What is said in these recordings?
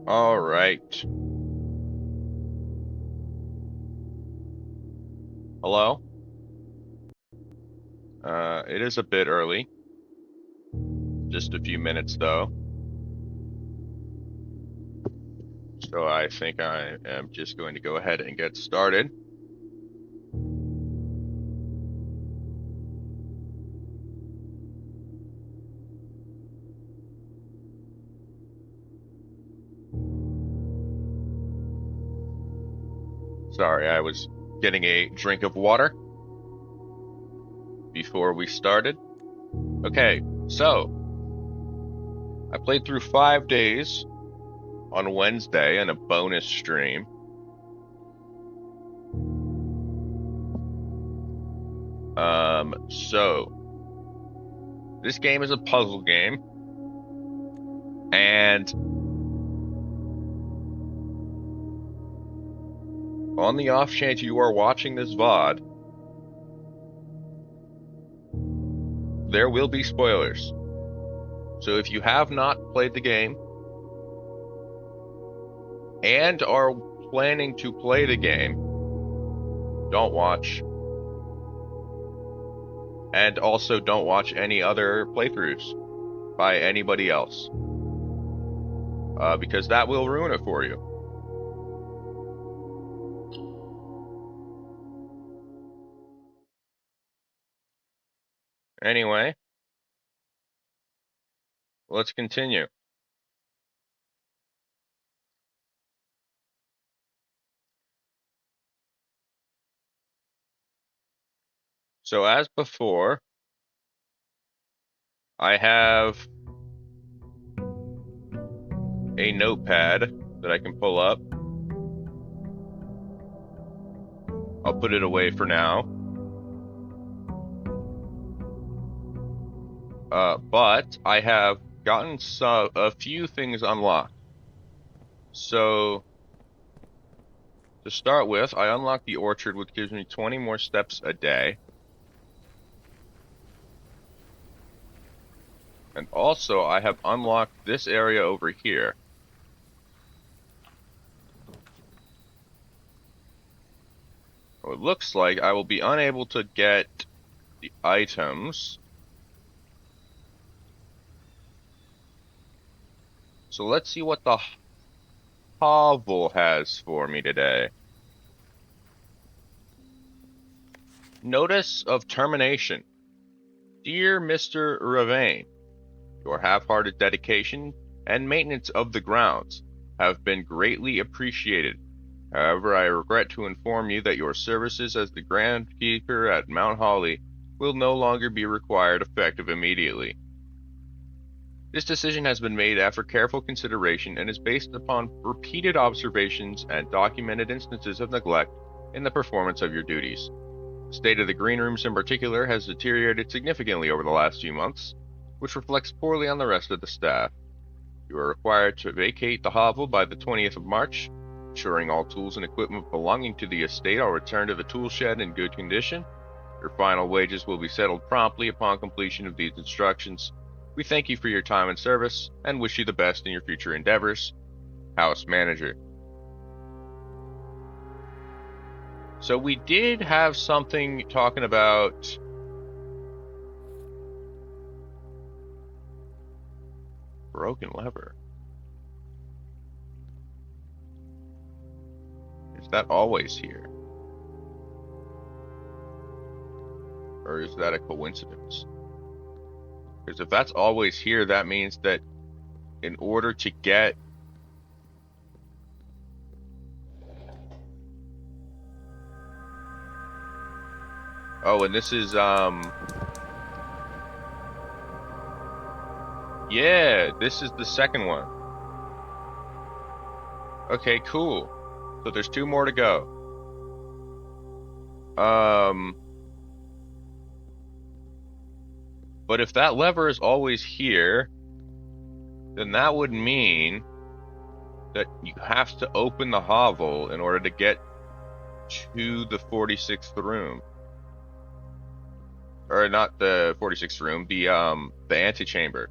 All right. Hello. It is a bit early. Just a few minutes though. So I think I am just going to go ahead and get started. Sorry, I was getting a drink of water before we started. Okay, so I played through 5 days on Wednesday and a bonus stream. So this game is a puzzle game, and on the off chance you are watching this VOD, there will be spoilers. So if you have not played the game and are planning to play the game, don't watch. And also don't watch any other playthroughs by anybody else. Because that will ruin it for you. Anyway, let's continue. So as before, I have a notepad that I can pull up. I'll put it away for now. But I have gotten a few things unlocked. So to start with, I unlocked the orchard, which gives me 20 more steps a day. And also, I have unlocked this area over here. So it looks like I will be unable to get the items. So let's see what the hovel has for me today. Notice of termination. Dear Mr. Ravane, your half-hearted dedication and maintenance of the grounds have been greatly appreciated. However, I regret to inform you that your services as the groundskeeper at Mount Holly will no longer be required effective immediately. This decision has been made after careful consideration and is based upon repeated observations and documented instances of neglect in the performance of your duties. The state of the green rooms in particular has deteriorated significantly over the last few months, which reflects poorly on the rest of the staff. You are required to vacate the hovel by the 20th of March, ensuring all tools and equipment belonging to the estate are returned to the tool shed in good condition. Your final wages will be settled promptly upon completion of these instructions. We thank you for your time and service, and wish you the best in your future endeavors. House Manager. So we did have something talking about broken lever. Is that always here? Or is that a coincidence? Because if that's always here, that means that in order to get oh, and this is yeah, this is the second one. Okay, cool. So there's two more to go. But if that lever is always here, then that would mean that you have to open the hovel in order to get to the 46th room. Or not the 46th room, the antechamber.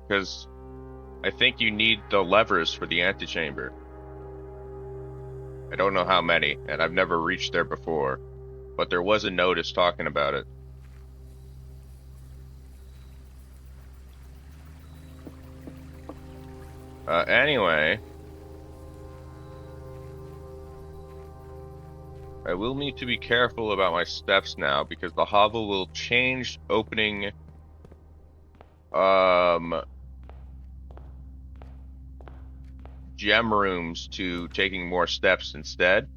Because I think you need the levers for the antechamber. I don't know how many, and I've never reached there before, but there was a notice talking about it. Anyway, I will need to be careful about my steps now because the hovel will change opening gem rooms to taking more steps instead.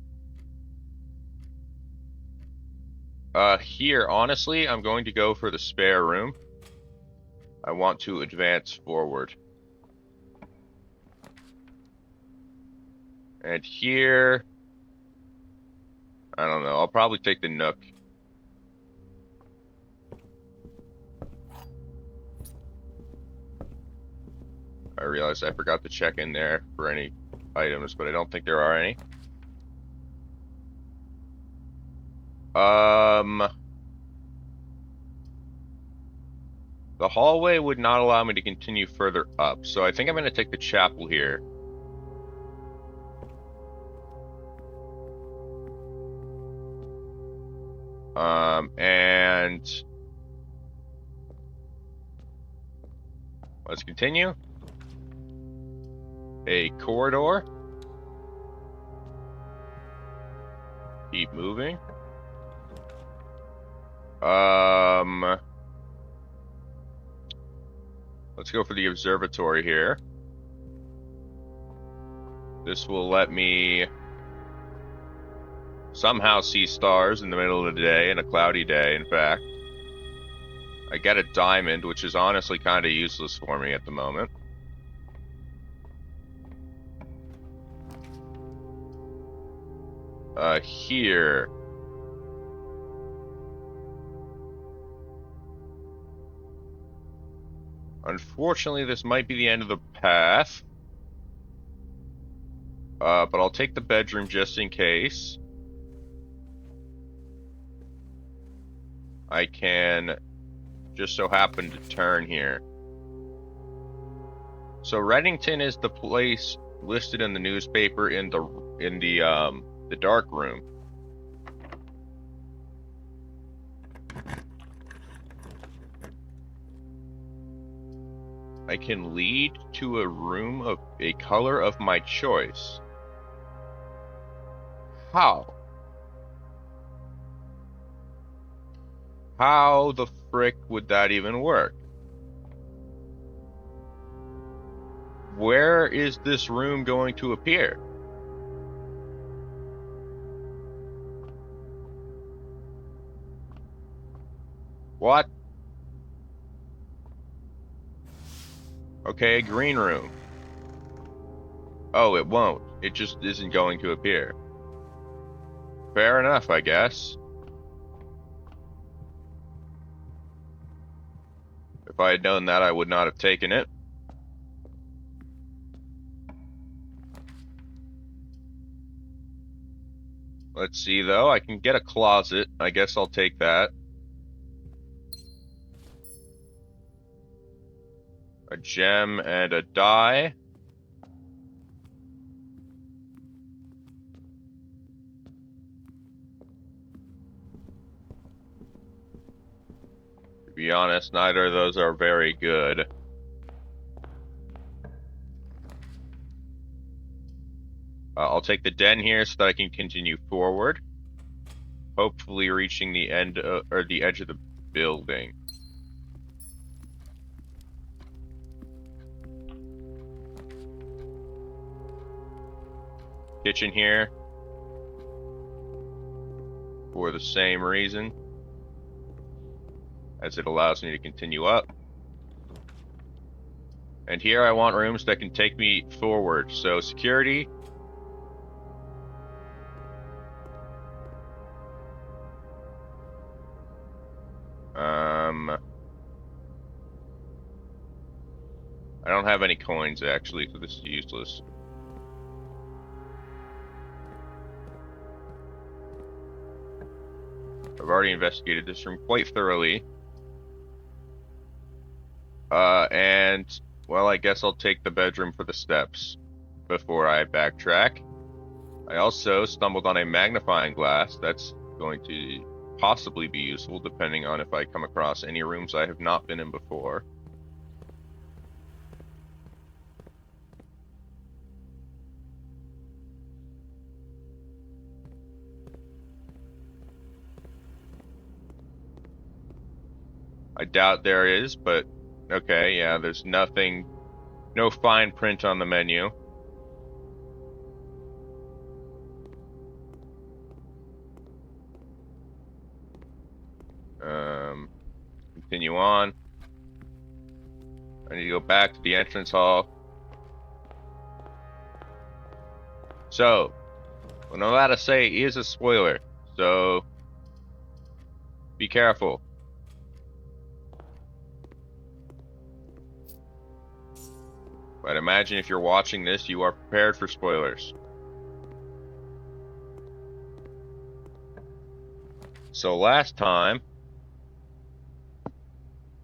Here, honestly, I'm going to go for the spare room. I want to advance forward. And here, I don't know, I'll probably take the nook. I realized I forgot to check in there for any items, but I don't think there are any. The hallway would not allow me to continue further up, so I think I'm going to take the chapel here. And let's continue. A corridor. Keep moving. Let's go for the observatory here. This will let me somehow see stars in the middle of the day, and a cloudy day, in fact. I get a diamond, which is honestly kind of useless for me at the moment. Here. Unfortunately, this might be the end of the path. But I'll take the bedroom just in case. I can just so happen to turn here. So Reddington is the place listed in the newspaper in the dark room. I can lead to a room of a color of my choice. How? How the frick would that even work? Where is this room going to appear? What? Okay, a green room. Oh, it won't. It just isn't going to appear. Fair enough, I guess. If I had known that, I would not have taken it. Let's see, though. I can get a closet. I guess I'll take that. A gem and a die. To be honest, neither of those are very good. I'll take the den here so that I can continue forward. Hopefully reaching the end or the edge of the building. Kitchen here. For the same reason. As it allows me to continue up. And here I want rooms that can take me forward. So security. I don't have any coins actually, so this is useless. I've already investigated this room quite thoroughly. And Well, I guess I'll take the bedroom for the steps before I backtrack. I also stumbled on a magnifying glass that's going to possibly be useful depending on if I come across any rooms I have not been in before. I doubt there is, but okay, yeah, there's nothing, no fine print on the menu. Continue on. I need to go back to the entrance hall. So, what I'm about to say is a spoiler, so be careful. But imagine if you're watching this, you are prepared for spoilers. So last time,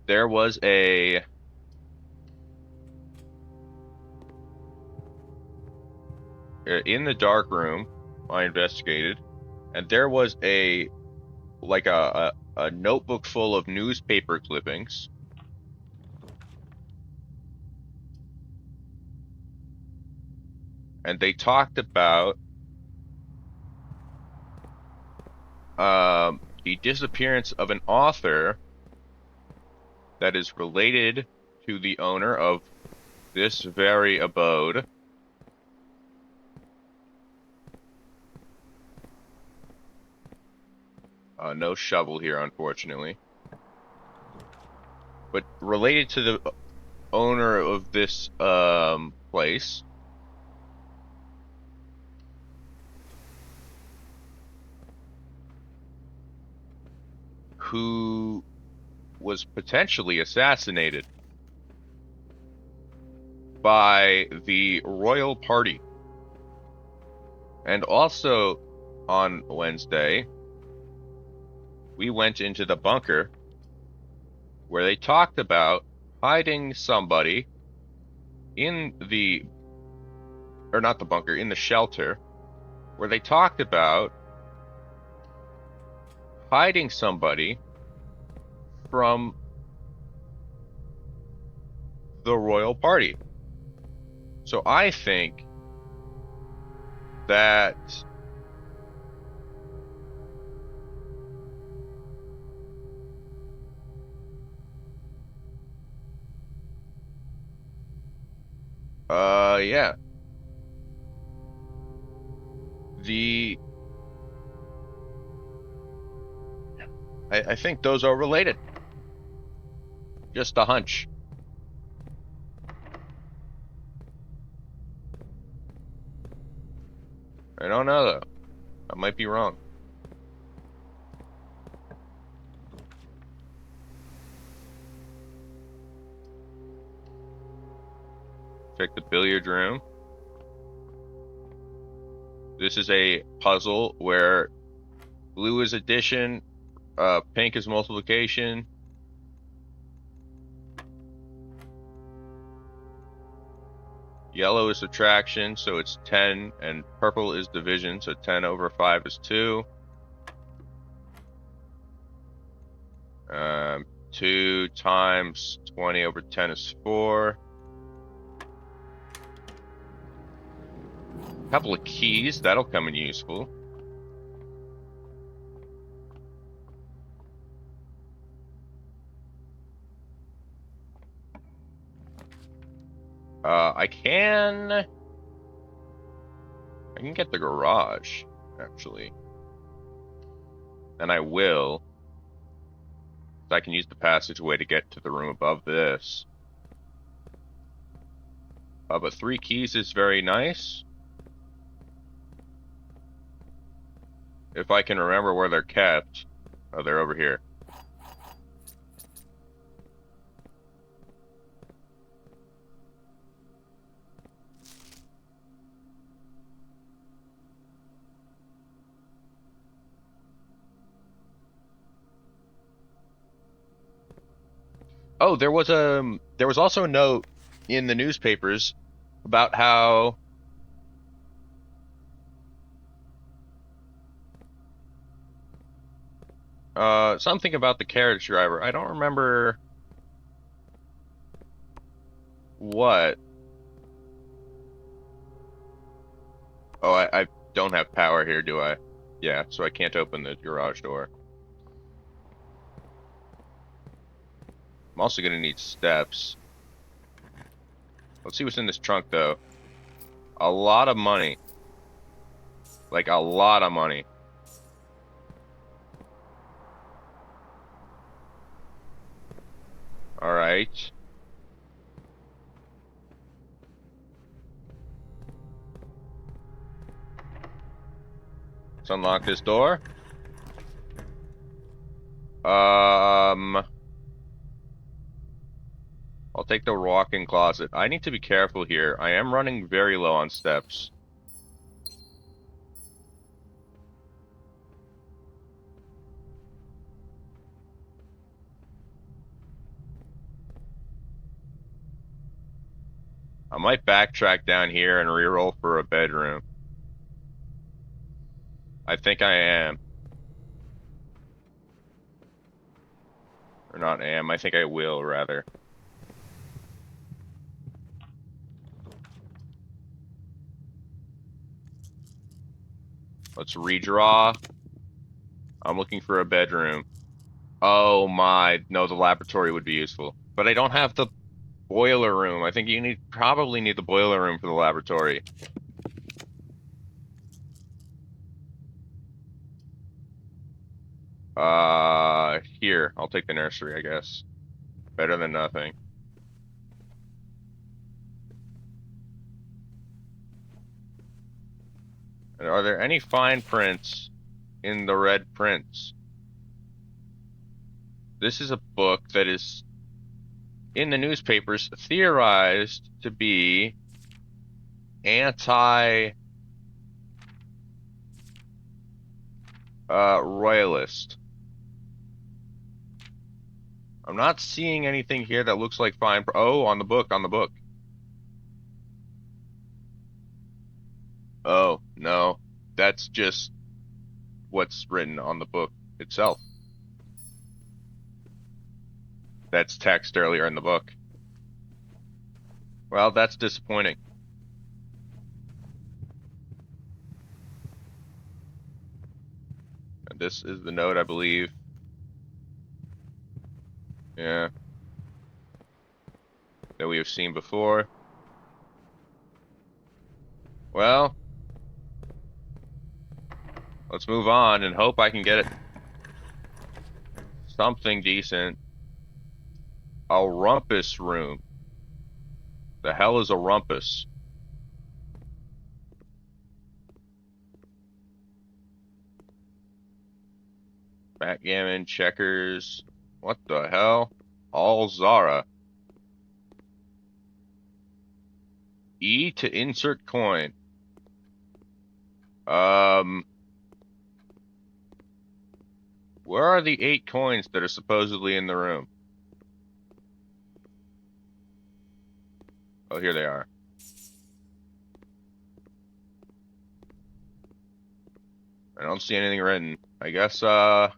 there was a in the dark room I investigated, and there was a like a notebook full of newspaper clippings. And they talked about the disappearance of an author that is related to the owner of this very abode. No shovel here, unfortunately. But related to the owner of this place. Who was potentially assassinated by the royal party. And also on Wednesday, we went into the bunker where they talked about hiding somebody in the, or not the bunker, in the shelter, where they talked about hiding somebody from the royal party. So I think that yeah. I think those are related. Just a hunch. I don't know though. I might be wrong. Check the billiard room. This is a puzzle where blue is addition, pink is multiplication. Yellow is subtraction, so it's 10, and purple is division, so 10 over 5 is 2. 2 times 20 over 10 is 4. A couple of keys, that'll come in useful. I can get the garage, actually. And I will. So I can use the passageway to get to the room above this. But 3 keys is very nice. If I can remember where they're kept. Oh, they're over here. Oh, there was also a note in the newspapers about how something about the carriage driver. I don't remember what. Oh, I don't have power here, do I? Yeah, so I can't open the garage door. I'm also gonna need steps. Let's see what's in this trunk, though. A lot of money. Like, a lot of money. Alright. Let's unlock this door. I'll take the walk-in closet. I need to be careful here. I am running very low on steps. I might backtrack down here and reroll for a bedroom. I think I am. Or not am, I think I will, rather. Let's redraw. I'm looking for a bedroom. Oh my, no, the laboratory would be useful. But I don't have the boiler room. I think you probably need the boiler room for the laboratory. Here, I'll take the nursery, I guess. Better than nothing. And are there any fine prints in the red prints? This is a book that is in the newspapers theorized to be royalist. I'm not seeing anything here that looks like fine. Oh, on the book, on the book. Oh, no. That's just what's written on the book itself. That's text earlier in the book. Well, that's disappointing. And this is the note, I believe. Yeah. That we have seen before. Well, let's move on and hope I can get it something decent. A rumpus room. The hell is a rumpus? Backgammon, checkers. What the hell? All Zara. E to insert coin. Where are the 8 coins that are supposedly in the room? Oh, here they are. I don't see anything written. I guess I'll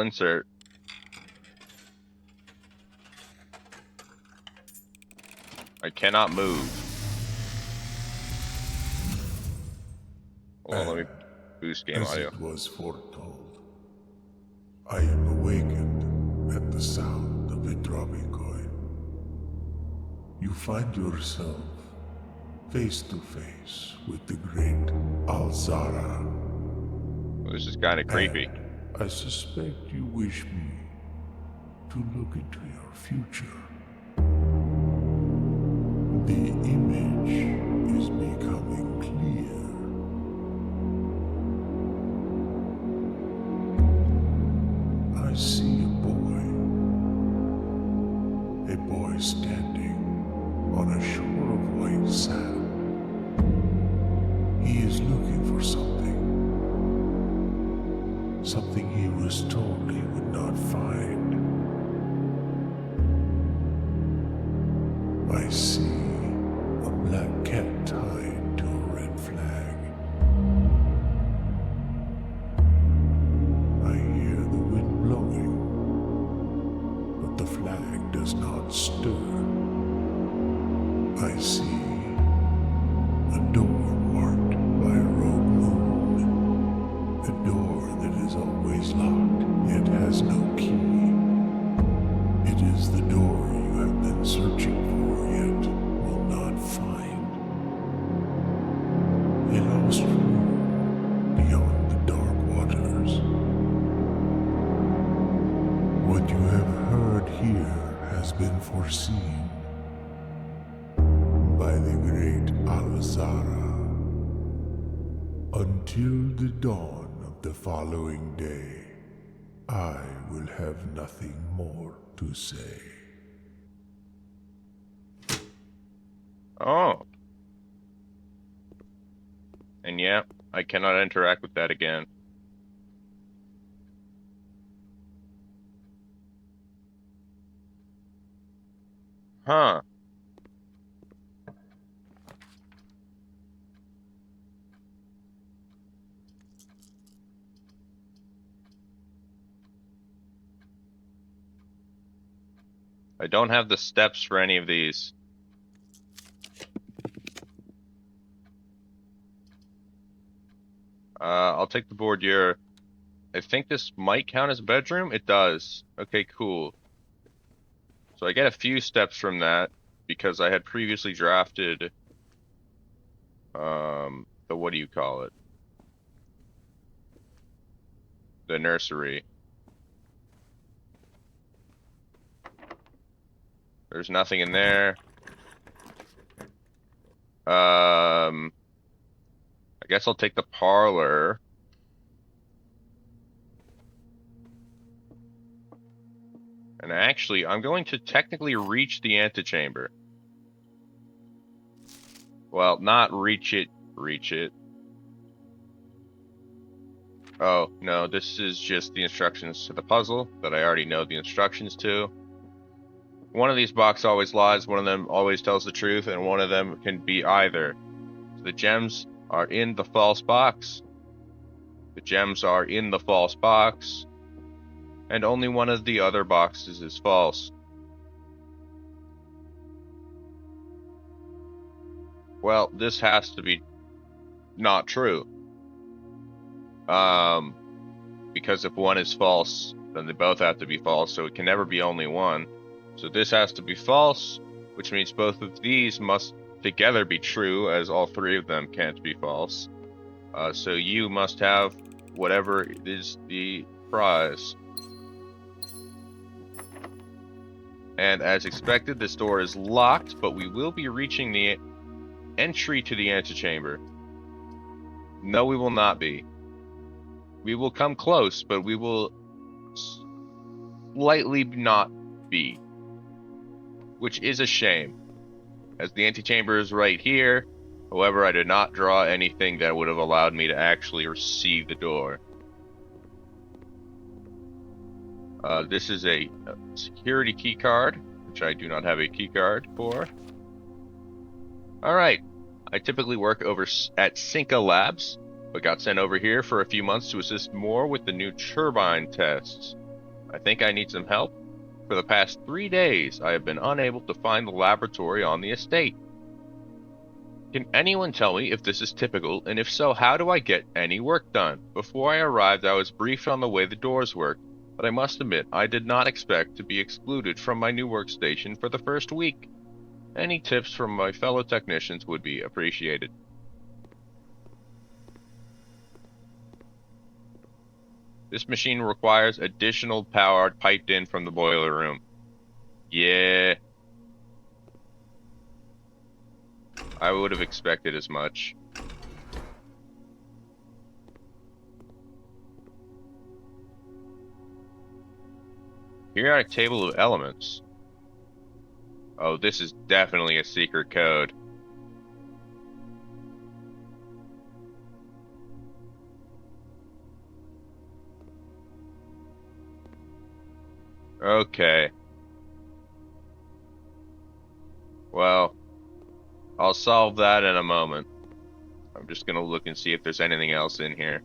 insert. I cannot move. Hold on, let me boost game audio. It was foretold. I am awakened at the sound of a dropping coin. You find yourself face to face with the great Alzara. Well, this is kind of creepy. I suspect you wish me to look into your future. The image is becoming clear. I see a boy standing on a shore of white sand. He is looking for something he was told he would not find. I see a black cat tied to a red flag. I hear the wind blowing, but the flag does not stir. I see a door marked by a rogue moon. A door that is always locked, yet has no key. It is the door you have been searching for, yet will not find. A lost room beyond the dark waters. What you have heard here has been foreseen by the great Alazara. Until the dawn of the following day, I will have nothing more to say. Oh. And yeah, I cannot interact with that again. Huh. I don't have the steps for any of these. I'll take the bordure. I think this might count as a bedroom. It does. Okay, cool. So I get a few steps from that because I had previously drafted the what do you call it? The nursery. There's nothing in there. I guess I'll take the parlor. And actually, I'm going to technically reach the antechamber. Well, not reach it, reach it. Oh, no, this is just the instructions to the puzzle that I already know the instructions to. One of these boxes always lies, one of them always tells the truth, and one of them can be either. So the gems are in the false box. The gems are in the false box. And only one of the other boxes is false. Well, this has to be not true. Because if one is false, then they both have to be false, so it can never be only one. So this has to be false, which means both of these must together be true, as all three of them can't be false. So you must have whatever is the prize. And as expected, this door is locked, but we will be reaching the entry to the antechamber. No, we will not be. We will come close, but we will slightly not be. Which is a shame, as the antechamber is right here. However, I did not draw anything that would have allowed me to actually see the door. This is a security key card, which I do not have a key card for. Alright, I typically work over at Cinca Labs, but got sent over here for a few months to assist more with the new turbine tests. I think I need some help. For the past 3 days, I have been unable to find the laboratory on the estate. Can anyone tell me if this is typical, and if so, how do I get any work done? Before I arrived, I was briefed on the way the doors work, but I must admit I did not expect to be excluded from my new workstation for the first week. Any tips from my fellow technicians would be appreciated. This machine requires additional power piped in from the boiler room. Yeah. I would have expected as much. Periodic table of elements. Oh, this is definitely a secret code. Okay. Well, I'll solve that in a moment. I'm just gonna look and see if there's anything else in here.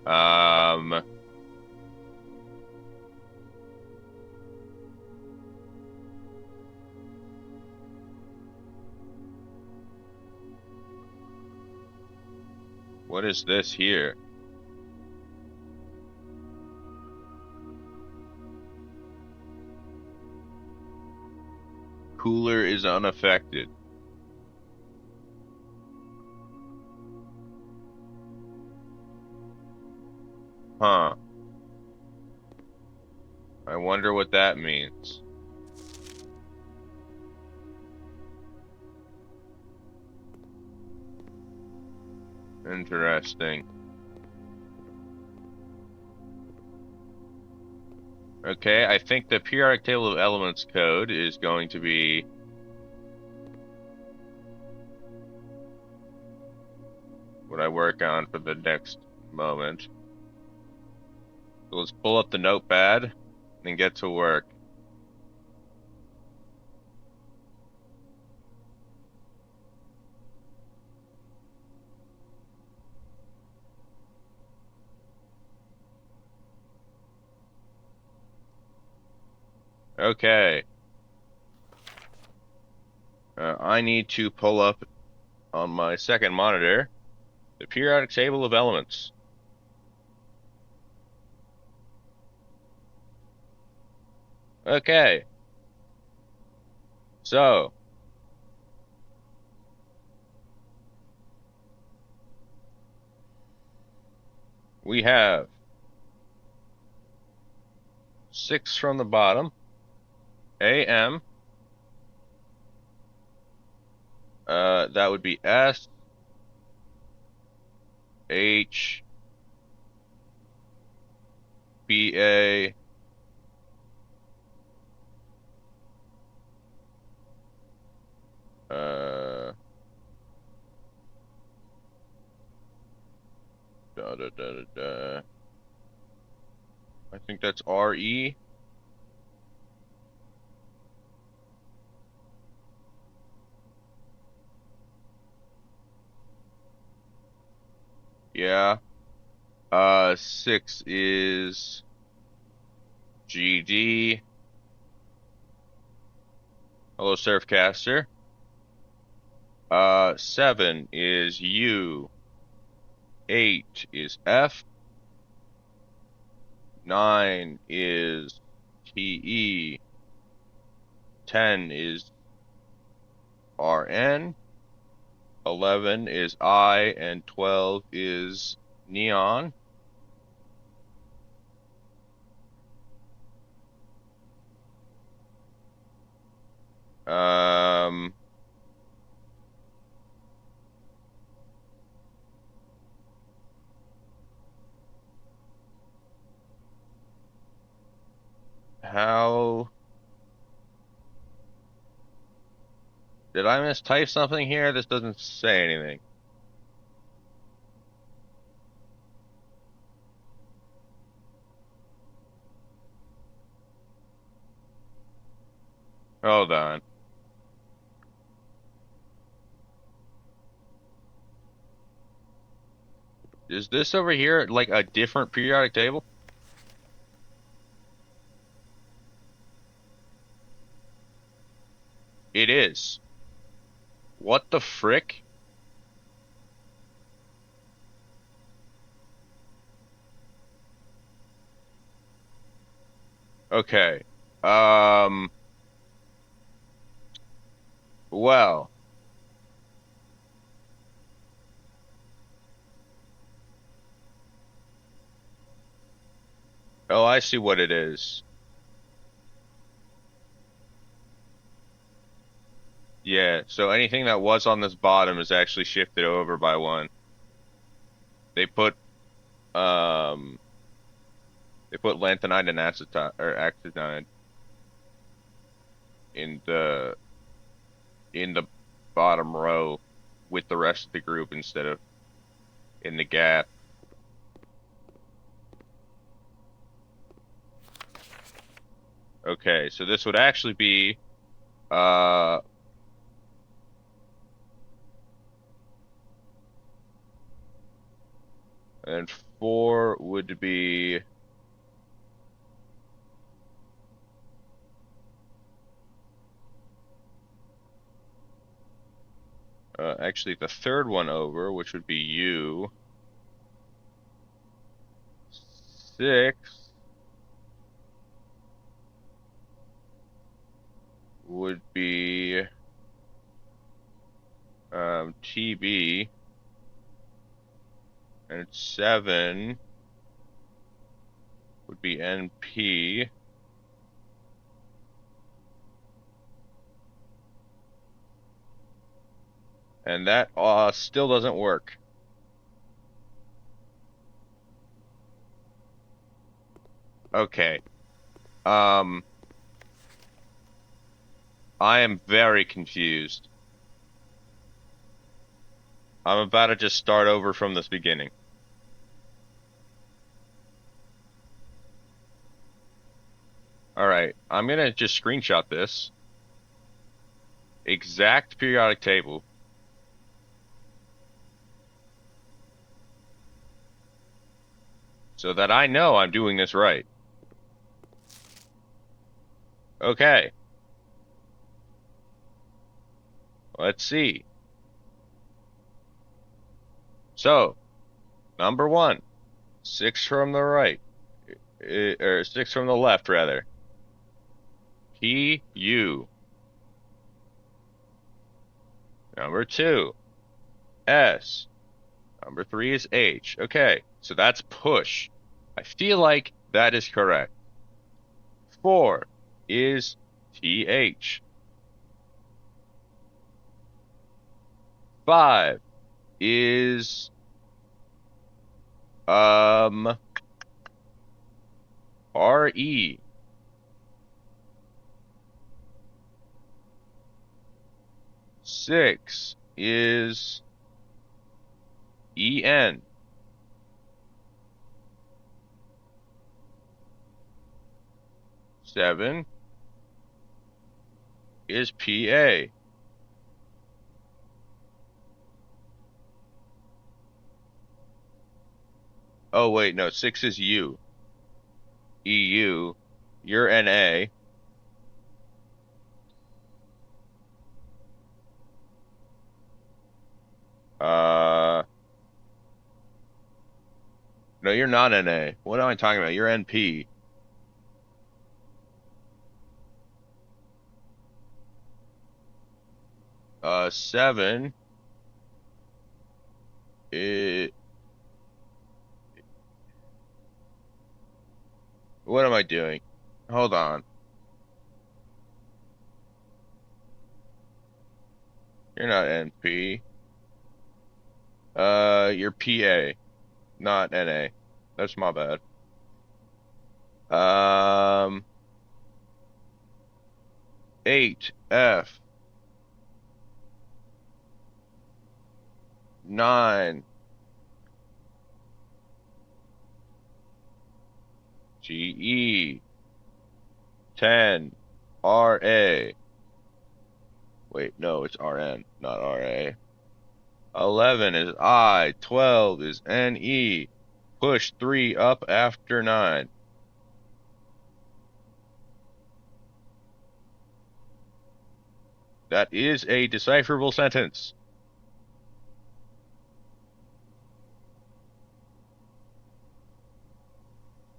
Um, what is this here? Cooler is unaffected. Huh. I wonder what that means. Interesting. Okay, I think the periodic table of elements code is going to be what I work on for the next moment. So let's pull up the notepad and get to work. Okay. I need to pull up on my second monitor the periodic table of elements. Okay. So, we have 6 from the bottom. AM. That would be S, H, B, A, uh, da, da, da, da, da. I think that's RE. Yeah. 6 is GD. Hello, Surfcaster. 7 is U. 8 is F. 9 is TE. 10 is RN. 11 is I, and 12 is Neon. Um, how did I mistype something here? This doesn't say anything. Hold on. Is this over here like a different periodic table? It is. What the frick? Okay. Um, well, oh, I see what it is. Yeah, so anything that was on this bottom is actually shifted over by one. They put um they put lanthanide and acetone or actinide in the bottom row with the rest of the group instead of in the gap. Okay, so this would actually be uh and 4 would be actually the third one over, which would be you. 6 would be TB, and 7 would be NP. And that still doesn't work. Okay. Um, I am very confused. I'm about to just start over from this beginning. All right, I'm gonna just screenshot this exact periodic table so that I know I'm doing this right. Okay, let's see. So, number 1, 6 from the right, or 6 from the left, rather. PU. Number 2, S. Number 3 is H. Okay, so that's push. I feel like that is correct. 4 is TH. 5 is RE. 6 is EN. 7 is PA. Oh wait, no, 6 is U. EU. You're NA. Uh, no, you're not NA. What am I talking about? You're NP. Seven is, what am I doing? Hold on. You're not NP. You're PA, not NA. That's my bad. Um, 8 F. 9 GE. 10 RA. Wait, no, it's RN, not RA. 11 is I. 12 is NE. Push 3 up after 9. That is a decipherable sentence.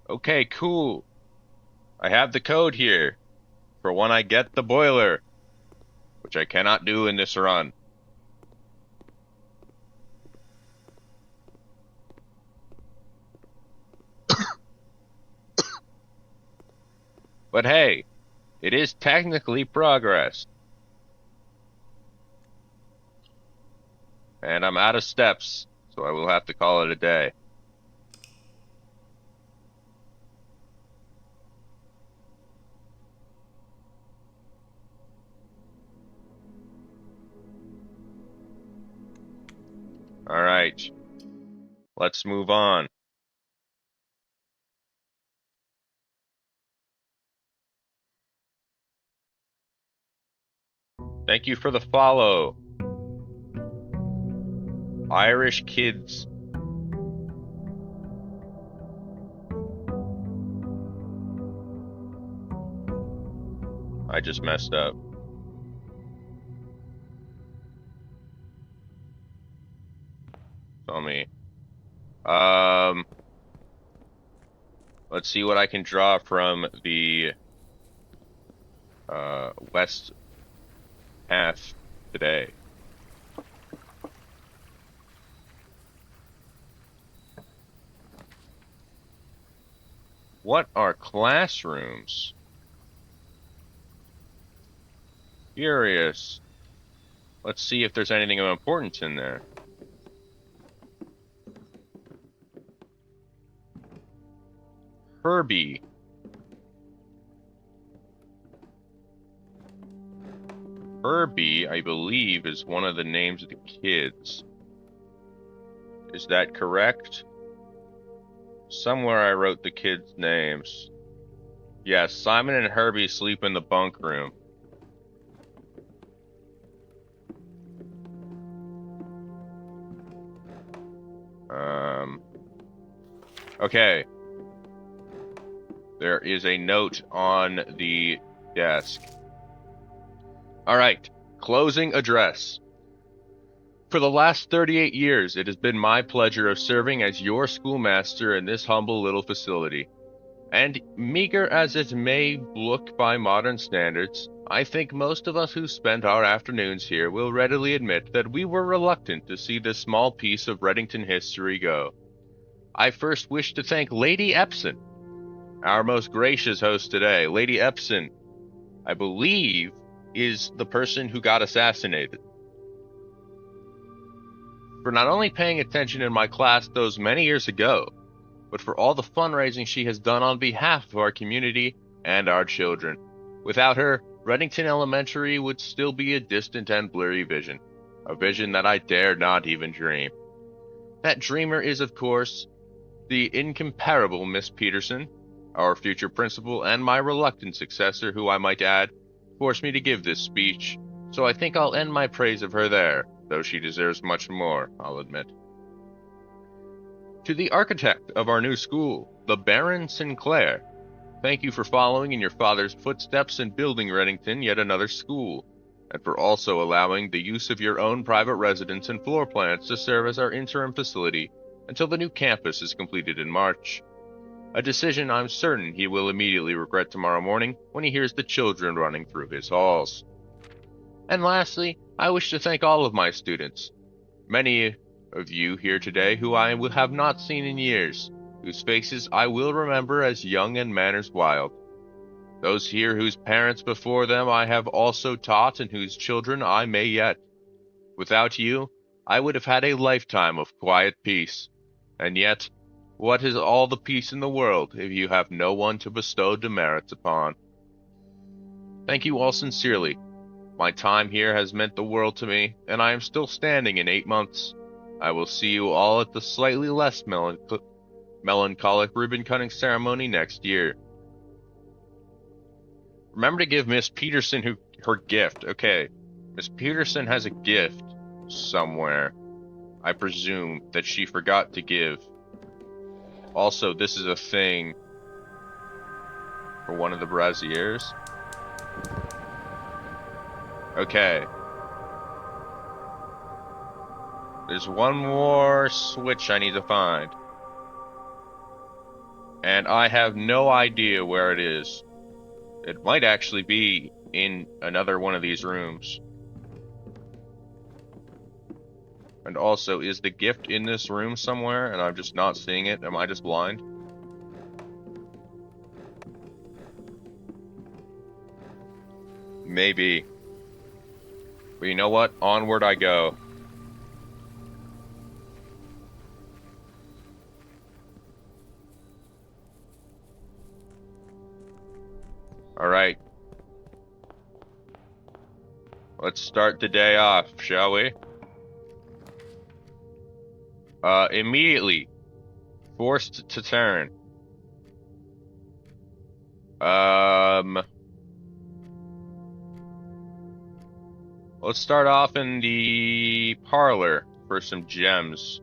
Okay, cool. I have the code here for when I get the boiler, which I cannot do in this run. But hey, it is technically progress. And I'm out of steps, so I will have to call it a day. All right, let's move on. Thank you for the follow. Irish Kids. I just messed up. Tell me. Um, let's see what I can draw from the west path today. What are classrooms? Curious. Let's see if there's anything of importance in there. Herbie. Herbie, I believe, is one of the names of the kids. Is that correct? Somewhere I wrote the kids' names. Yes, Simon and Herbie sleep in the bunk room. Okay. There is a note on the desk. All right. Closing address. For the last 38 years, it has been my pleasure of serving as your schoolmaster in this humble little facility. And meager as it may look by modern standards, I think most of us who spent our afternoons here will readily admit that we were reluctant to see this small piece of Reddington history go. I first wish to thank Lady Epson, our most gracious host today. Lady Epson, I believe, is the person who got assassinated. For not only paying attention in my class those many years ago, but for all the fundraising she has done on behalf of our community and our children. Without her, Reddington Elementary would still be a distant and blurry vision, a vision that I dare not even dream. That dreamer is, of course, the incomparable Miss Peterson, our future principal and my reluctant successor, who I might add, forced me to give this speech, so I think I'll end my praise of her there, though she deserves much more, I'll admit. To the architect of our new school, the Baron Sinclair, thank you for following in your father's footsteps and building Reddington yet another school, and for also allowing the use of your own private residence and floor plans to serve as our interim facility until the new campus is completed in March. A decision I'm certain he will immediately regret tomorrow morning when he hears the children running through his halls. And lastly, I wish to thank all of my students, many of you here today who I have not seen in years, whose faces I will remember as young and manners wild. Those here whose parents before them I have also taught and whose children I may yet. Without you, I would have had a lifetime of quiet peace. And yet, what is all the peace in the world if you have no one to bestow demerits upon? Thank you all sincerely. My time here has meant the world to me, and I am still standing in 8 months. I will see you all at the slightly less melancholic ribbon-cutting ceremony next year. Remember to give Miss Peterson her gift. Okay, Miss Peterson has a gift somewhere. I presume that she forgot to give. Also, this is a thing for one of the braziers. Okay. There's one more switch I need to find. And I have no idea where it is. It might actually be in another one of these rooms. And also, is the gift in this room somewhere and I'm just not seeing it? Am I just blind? Maybe. But you know what? Onward I go. Alright. Let's start the day off, shall we? Immediately. Forced to turn. Let's start off in the parlor for some gems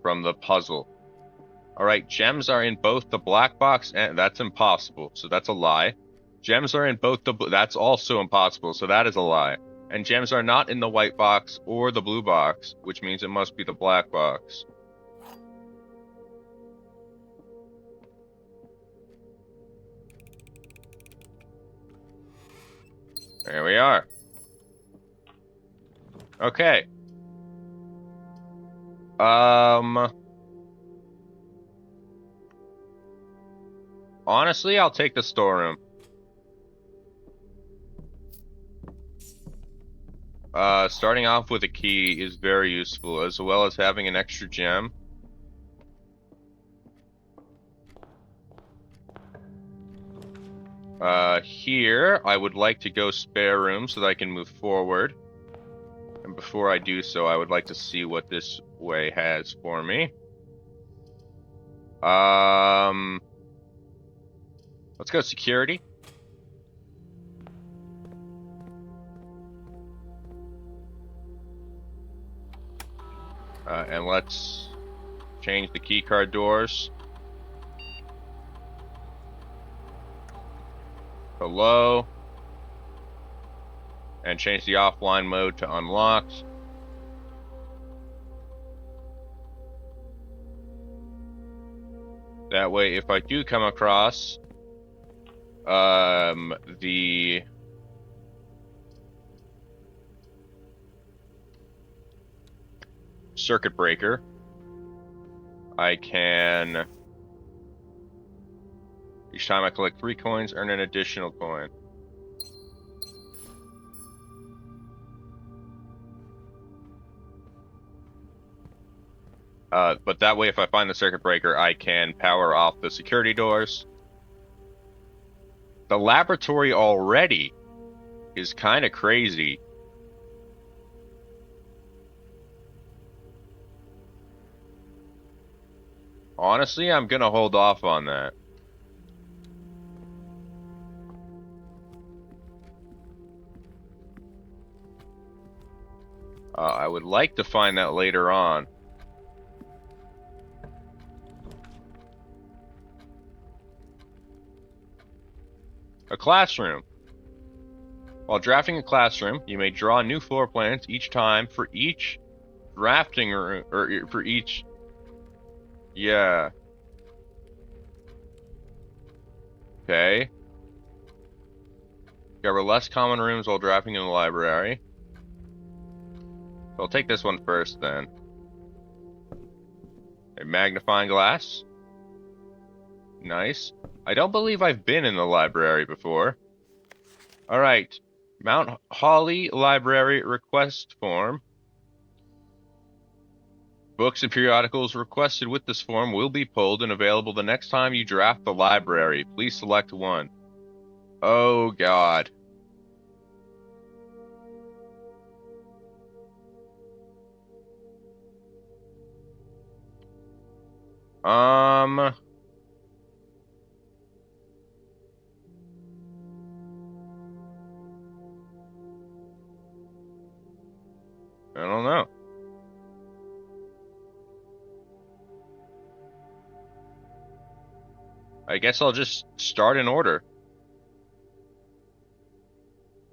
from the puzzle. Alright, gems are in both the black box and that's impossible, so that's a lie. Gems are in both that's also impossible, so that is a lie. And gems are not in the white box or the blue box, which means it must be the black box. There we are. Okay. Honestly, I'll take the storeroom. Starting off with a key is very useful, as well as having an extra gem. Here, I would like to go spare room so that I can move forward. And before I do so, I would like to see what this way has for me. Let's go security. And let's change the keycard doors. Hello. And change the offline mode to unlocked. That way, if I do come across the circuit breaker, I can, each time I collect 3 coins, earn an additional coin. But that way, if I find the circuit breaker, I can power off the security doors. The laboratory already is kind of crazy. Honestly, I'm gonna hold off on that. I would like to find that later on. A classroom. While drafting a classroom, you may draw new floor plans each time for each drafting room, or for each... Yeah. Okay. Cover less common rooms while drafting in the library. So I'll take this one first, then. A magnifying glass. Nice. I don't believe I've been in the library before. Alright. Mount Holly Library request form. Books and periodicals requested with this form will be pulled and available the next time you draft the library. Please select one. Oh, God. I don't know. I guess I'll just start in order.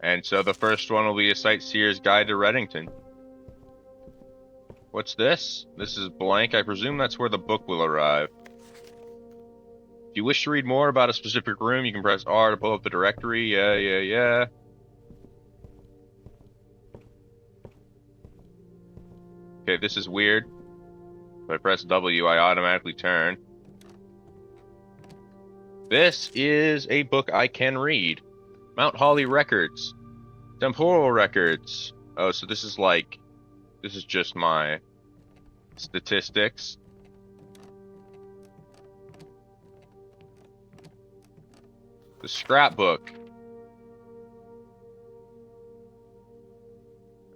And so the first one will be A Sightseer's Guide to Reddington. What's this? This is blank. I presume that's where the book will arrive. If you wish to read more about a specific room, you can press R to pull up the directory. Yeah. Okay, this is weird. If I press W, I automatically turn. This is a book I can read. Mount Holly Records. Temporal Records. Oh, so this is like... This is just my statistics. The scrapbook.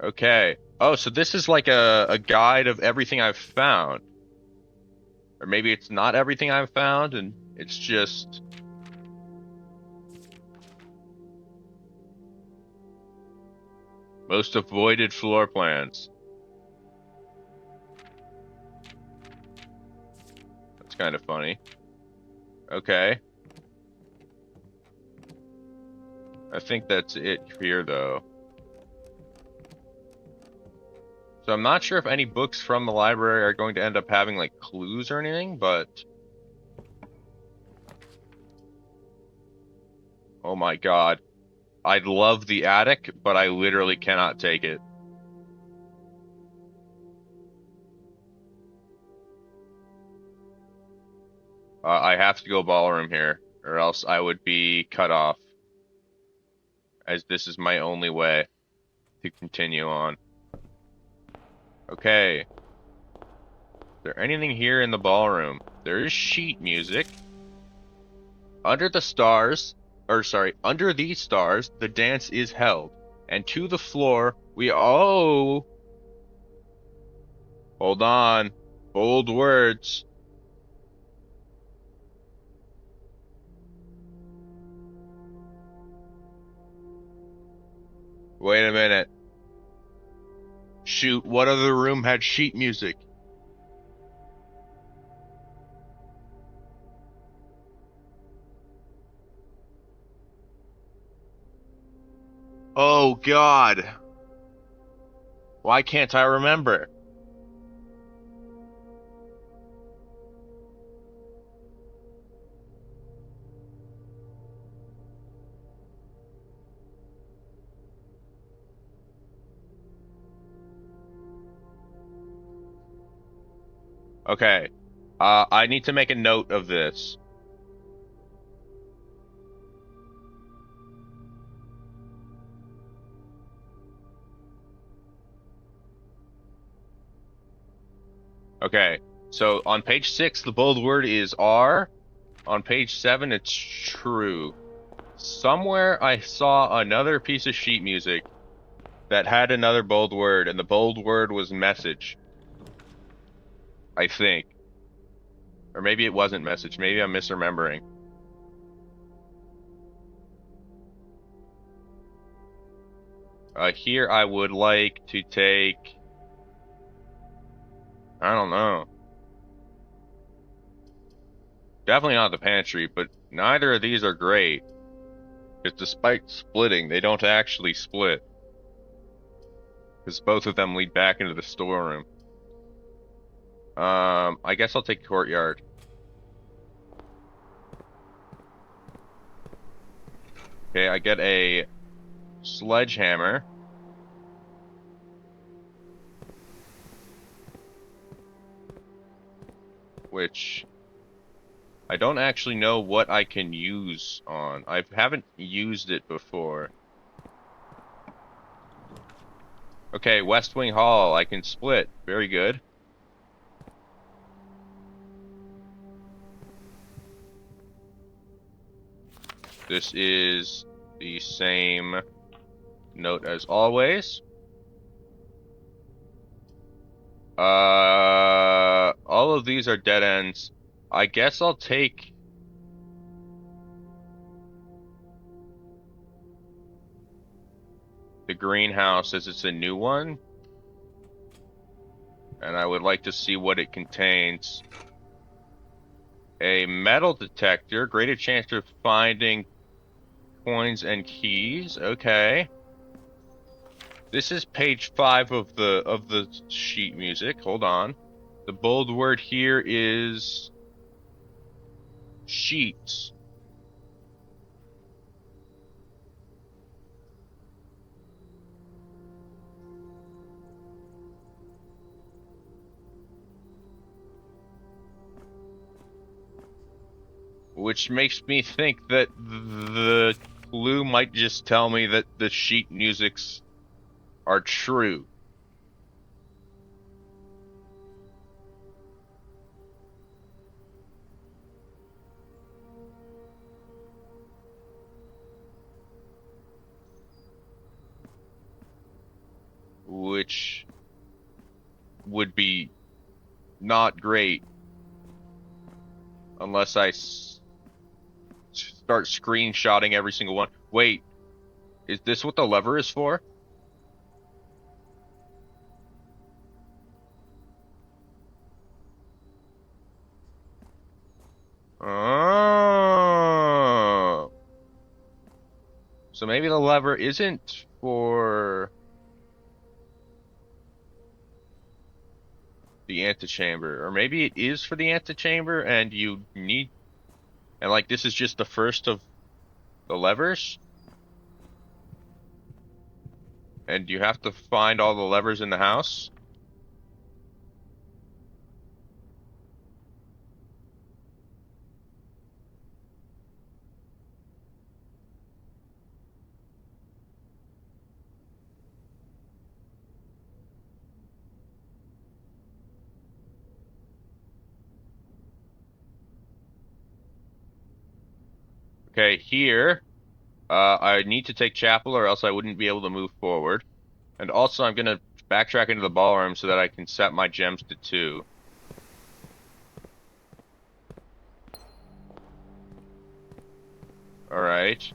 Okay. Oh, so this is like a guide of everything I've found. Or maybe it's not everything I've found, and it's just... Most avoided floor plans. That's kind of funny. Okay. I think that's it here, though. So I'm not sure if any books from the library are going to end up having, like, clues or anything, but... Oh my god. I'd love the attic, but I literally cannot take it. I have to go ballroom here, or else I would be cut off, as this is my only way to continue on. Okay. Is there anything here in the ballroom? There is sheet music. Under the stars, or sorry, under these stars, the dance is held. And to the floor, we, oh, hold on. Bold words. Wait a minute. Shoot, what other room had sheet music? Oh god. Why can't I remember? Okay. I need to make a note of this. Okay. So on page 6, the bold word is R. On page 7, it's true. Somewhere I saw another piece of sheet music that had another bold word, and the bold word was message. I think. Or maybe it wasn't message. Maybe I'm misremembering. Here I would like to take... I don't know. Definitely not the pantry, but neither of these are great. Because despite splitting, they don't actually split. Because both of them lead back into the storeroom. I guess I'll take courtyard. Okay, I get a sledgehammer. Which I don't actually know what I can use on. I haven't used it before. Okay, West Wing Hall, I can split. Very good. This is the same note as always. All of these are dead ends. I guess I'll take... the greenhouse as it's a new one. And I would like to see what it contains. A metal detector, greater chance of finding coins and keys. Okay. This is page 5 of the sheet music. Hold on. The bold word here is sheets. Which makes me think that the clue might just tell me that the sheet musics are true. Which would be not great unless I start screenshotting every single one. Wait, is this what the lever is for? Oh. So maybe the lever isn't for the antechamber, or maybe it is for the antechamber, and you need, and like this is just the first of the levers, and you have to find all the levers in the house. Okay, here, I need to take chapel, or else I wouldn't be able to move forward. And also, I'm gonna backtrack into the ballroom so that I can set my gems to 2. All right.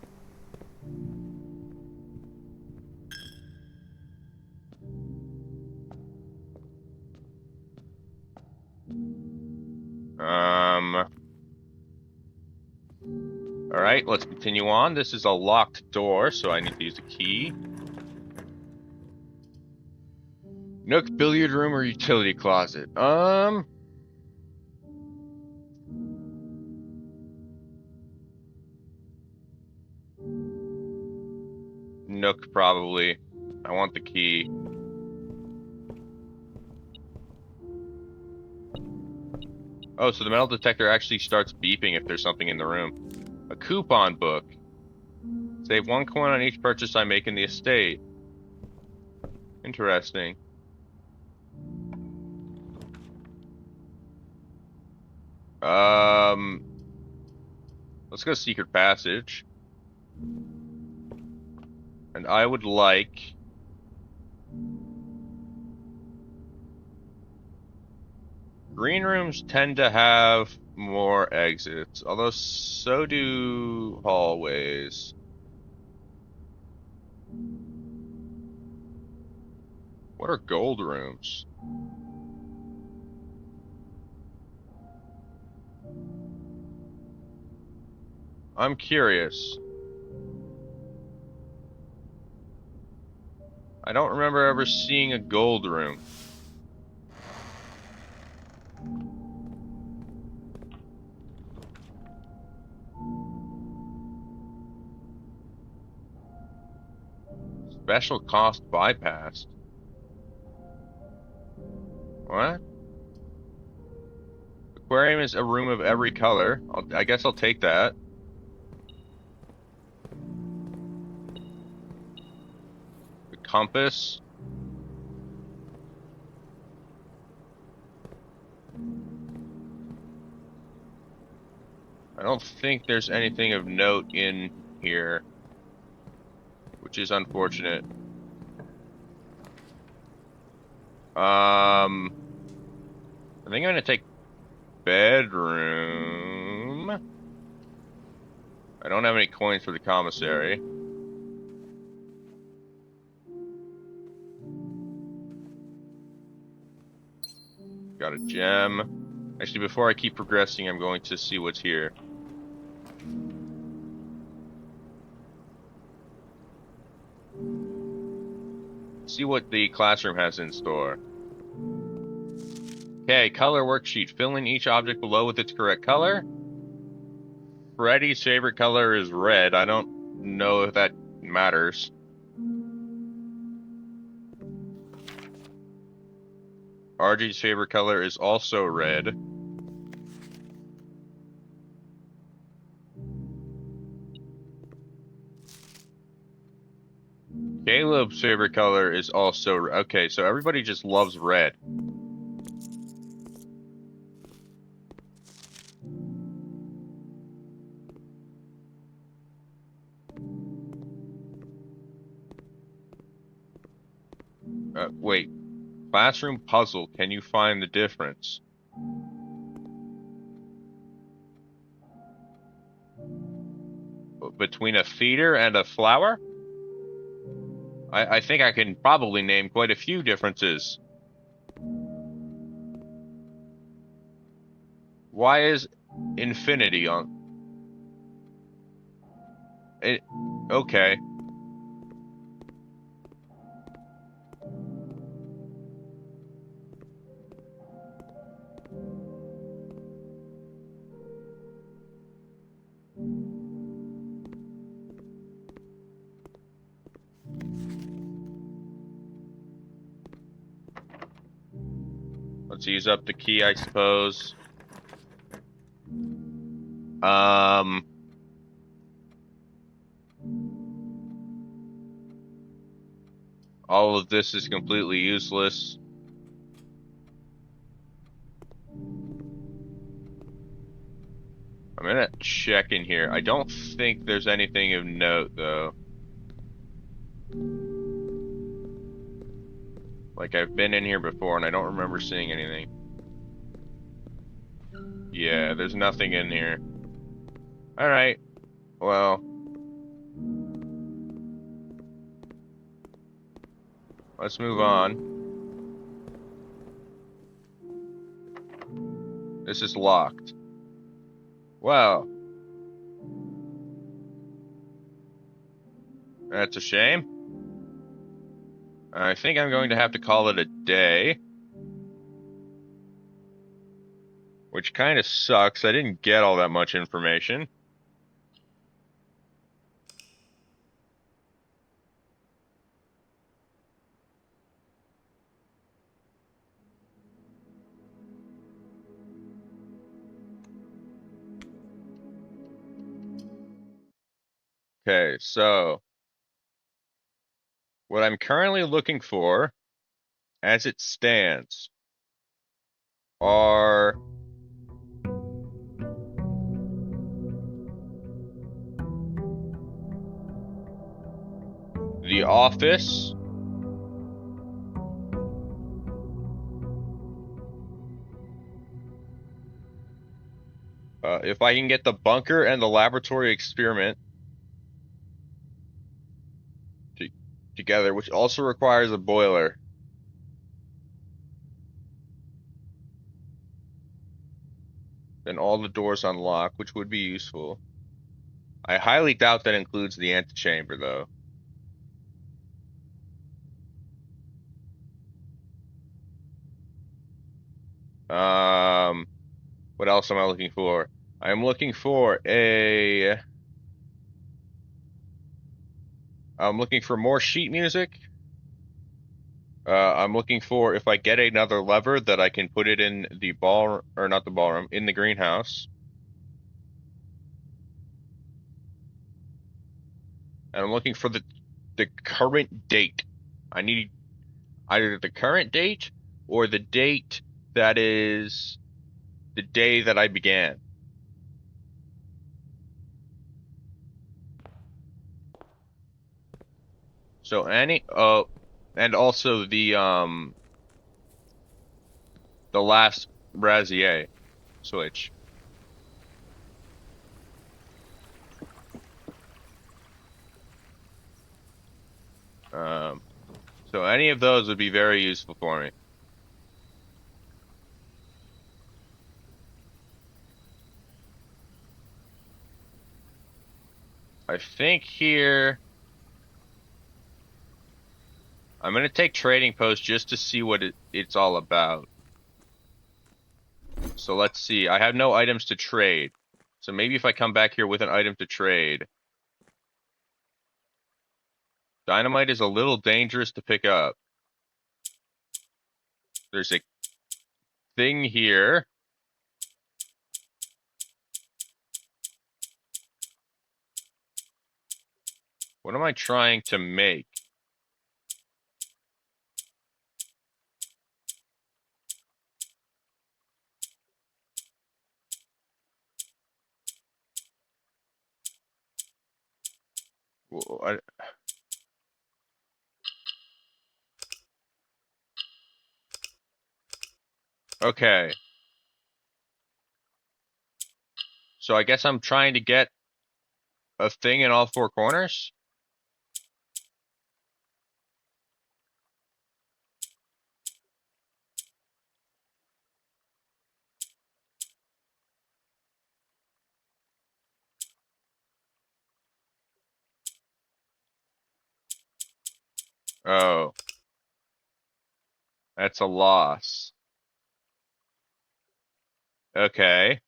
Um. All right, let's continue on. This is a locked door, so I need to use the key. Nook, billiard room, or utility closet? Nook probably. I want the key. Oh, so the metal detector actually starts beeping if there's something in the room. A coupon book. Save 1 coin on each purchase I make in the estate. Interesting. Um, let's go secret passage. And I would like green rooms tend to have more exits, although so do hallways. What are gold rooms? I'm curious. I don't remember ever seeing a gold room. Special cost bypassed. What? Aquarium is a room of every color. I guess I'll take that. The compass. I don't think there's anything of note in here, which is unfortunate. I think I'm gonna take bedroom. I don't have any coins for the commissary. Got a gem. Actually, before I keep progressing, I'm going to see what's here. See what the classroom has in store. Okay, color worksheet. Fill in each object below with its correct color. Freddy's favorite color is red. I don't know if that matters. RG's favorite color is also red. Caleb's favorite color is also okay, so everybody just loves red. Wait. Classroom puzzle. Can you find the difference? Between a feeder and a flower? I think I can probably name quite a few differences. Why is infinity on it. Okay. Let's use up the key, I suppose. Um, all of this is completely useless. I'm gonna check in here. I don't think there's anything of note, though. Like, I've been in here before, and I don't remember seeing anything. Yeah, there's nothing in here. Alright, well, let's move on. This is locked. Well, that's a shame. I think I'm going to have to call it a day. Which kind of sucks. I didn't get all that much information. Okay, so what I'm currently looking for, as it stands, are the office, if I can get the bunker and the laboratory experiment to together, which also requires a boiler, then all the doors unlock, which would be useful. I highly doubt that includes the antechamber, though. Um, what else am I looking for? I'm looking for a. I'm looking for more sheet music. I'm looking for if I get another lever that I can put it in the ball, or not the ballroom, in the greenhouse. And I'm looking for the current date. I need either the current date or the date that is the day that I began. So any and also the last brazier switch. Um, so any of those would be very useful for me. I think here I'm gonna take trading post just to see what it's all about. So let's see. I have no items to trade. So maybe if I come back here with an item to trade. Dynamite is a little dangerous to pick up. There's a thing here. What am I trying to make? Well, okay. So I guess I'm trying to get a thing in all four corners? Oh, that's a loss. Okay.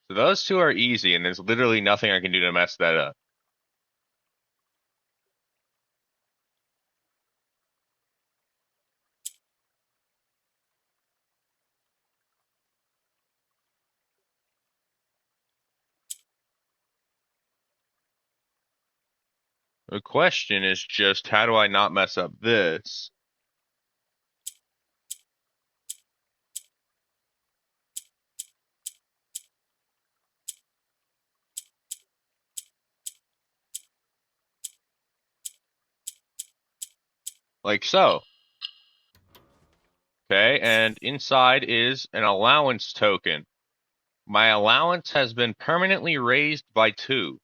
So those two are easy, and there's literally nothing I can do to mess that up. The question is just, how do I not mess up this? Like so. Okay, and inside is an allowance token. My allowance has been permanently raised by 2.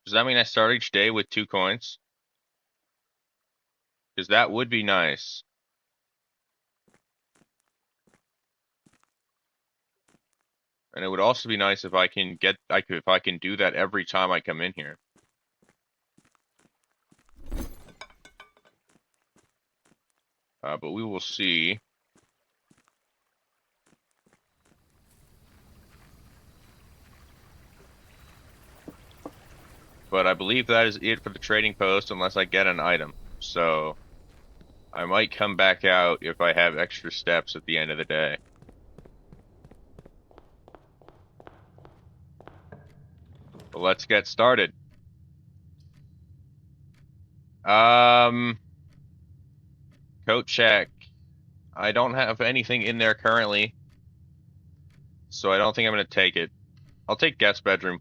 Does that mean I start each day with 2 coins? Because that would be nice. And it would also be nice if I can if I can do that every time I come in here. But we will see. But I believe that is it for the trading post unless I get an item. So I might come back out if I have extra steps at the end of the day. But let's get started. Um, coat check. I don't have anything in there currently, so I don't think I'm gonna take it. I'll take guest bedroom.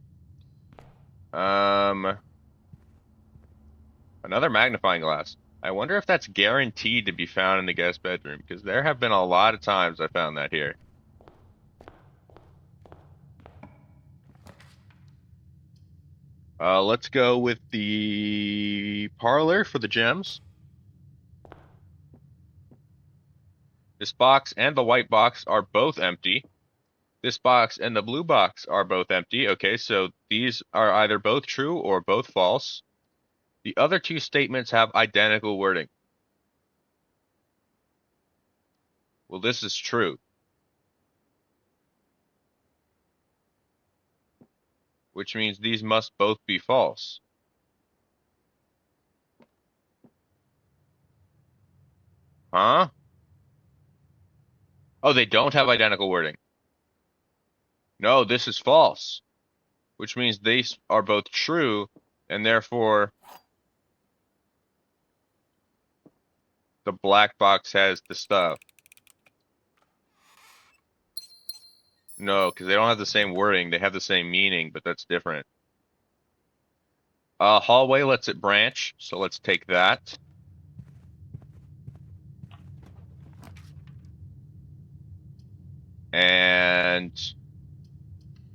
Um, Another magnifying glass. I wonder if that's guaranteed to be found in the guest bedroom, because there have been a lot of times I found that here. Let's go with the parlor for the gems. This box and the white box are both empty. This box and the blue box are both empty. Okay, so these are either both true or both false. The other 2 statements have identical wording. Well, this is true, which means these must both be false. Huh? Oh, they don't have identical wording. No, this is false, which means these are both true, and therefore the black box has the stuff. No, because they don't have the same wording. They have the same meaning, but that's different. Hallway lets it branch, so let's take that. And,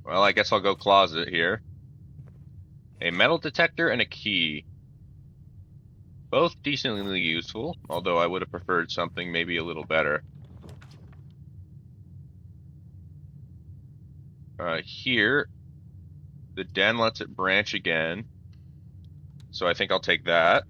well, I guess I'll go closet here. A metal detector and a key. Both decently useful, although I would have preferred something maybe a little better. Here, the den lets it branch again, so I think I'll take that.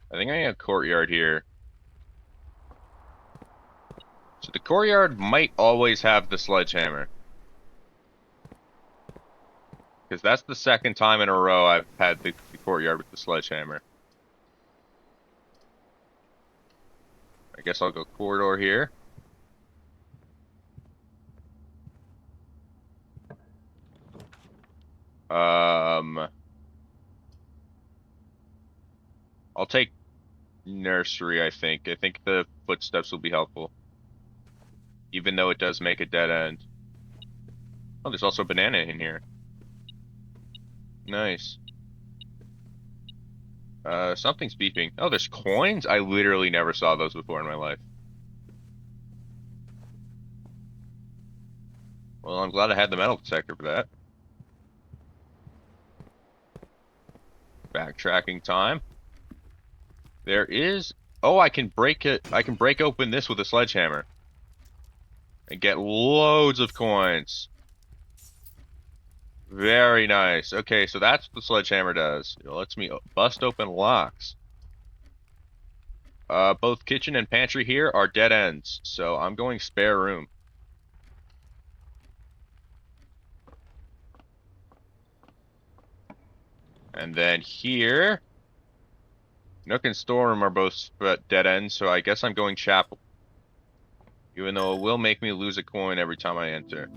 I think I need a courtyard here. So the courtyard might always have the sledgehammer. Because that's the second time in a row I've had the courtyard with the sledgehammer. I guess I'll go corridor here. I'll take nursery, I think. I think the footsteps will be helpful. Even though it does make a dead end. Oh, there's also a banana in here. Nice. Something's beeping. Oh, there's coins? I literally never saw those before in my life. Well, I'm glad I had the metal detector for that. Backtracking time. There is... Oh, I can break it. I can break open this with a sledgehammer. And get loads of coins. Very nice. Okay, so that's what the sledgehammer does. It lets me bust open locks. Both kitchen and pantry here are dead ends, so I'm going spare room. And then here, Nook and storeroom are both dead ends, so I guess I'm going chapel. Even though it will make me lose a coin every time I enter.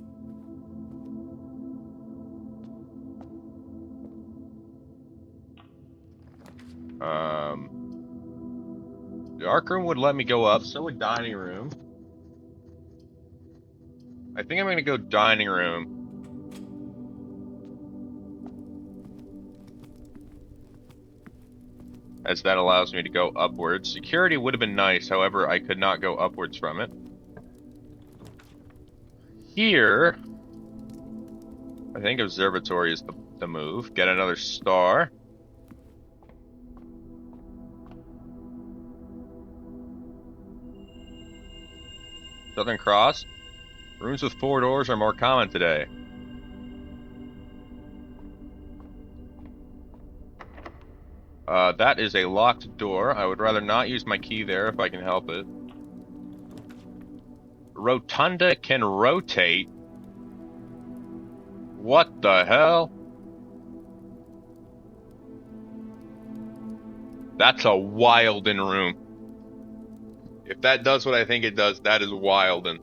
The dark room would let me go up, so would dining room. I think I'm gonna go dining room. As that allows me to go upwards. Security would have been nice, however, I could not go upwards from it. Here, I think observatory is the move. Get another star. Southern Cross. Rooms with 4 doors are more common today. That is a locked door. I would rather not use my key there if I can help it. Rotunda can rotate? What the hell? That's a Wilden room. If that does what I think it does, that is Wilden.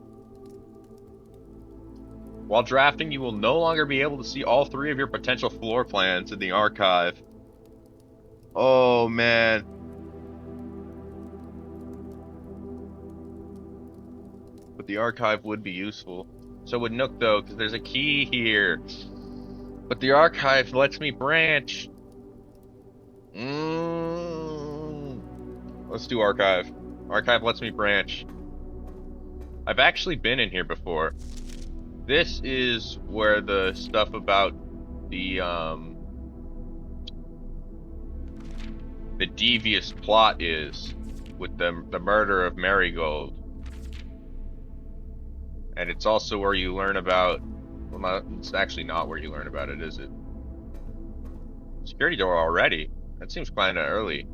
While drafting, you will no longer be able to see all 3 of your potential floor plans in the archive. Oh, man. But the archive would be useful. So would Nook, though, because there's a key here. But the archive lets me branch. Let's do archive. Archive lets me branch. I've actually been in here before. This is where the stuff about the devious plot is, with the murder of Marigold. And it's also where you learn about, well, it's actually not where you learn about it, is it? Security door already? That seems kinda early.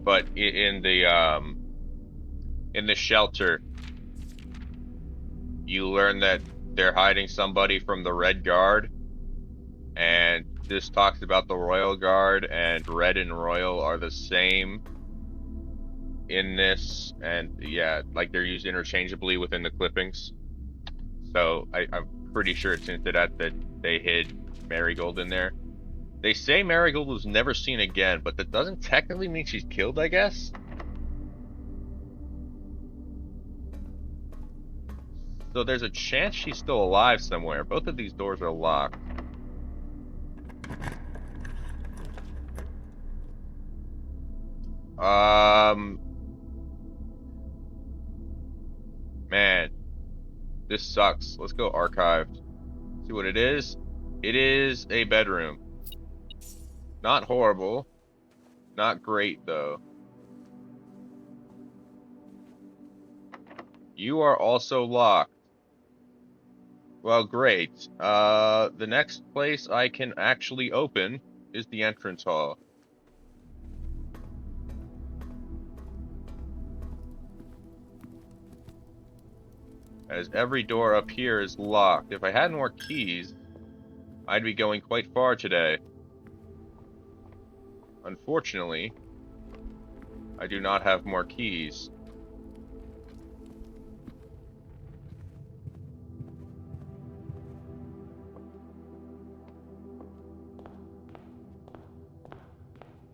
But in the shelter, you learn that they're hiding somebody from the Red Guard, and this talks about the Royal Guard, and Red and Royal are the same in this, and yeah, like they're used interchangeably within the clippings. So I'm pretty sure it's hinted at that they hid Marigold in there. They say Marigold was never seen again, but that doesn't technically mean she's killed, I guess? So there's a chance she's still alive somewhere. Both of these doors are locked. Man. This sucks. Let's go archived. See what it is? It is a bedroom. Not horrible. Not great, though. You are also locked. Well, great. The next place I can actually open is the entrance hall. As every door up here is locked. If I had more keys, I'd be going quite far today. Unfortunately, I do not have more keys.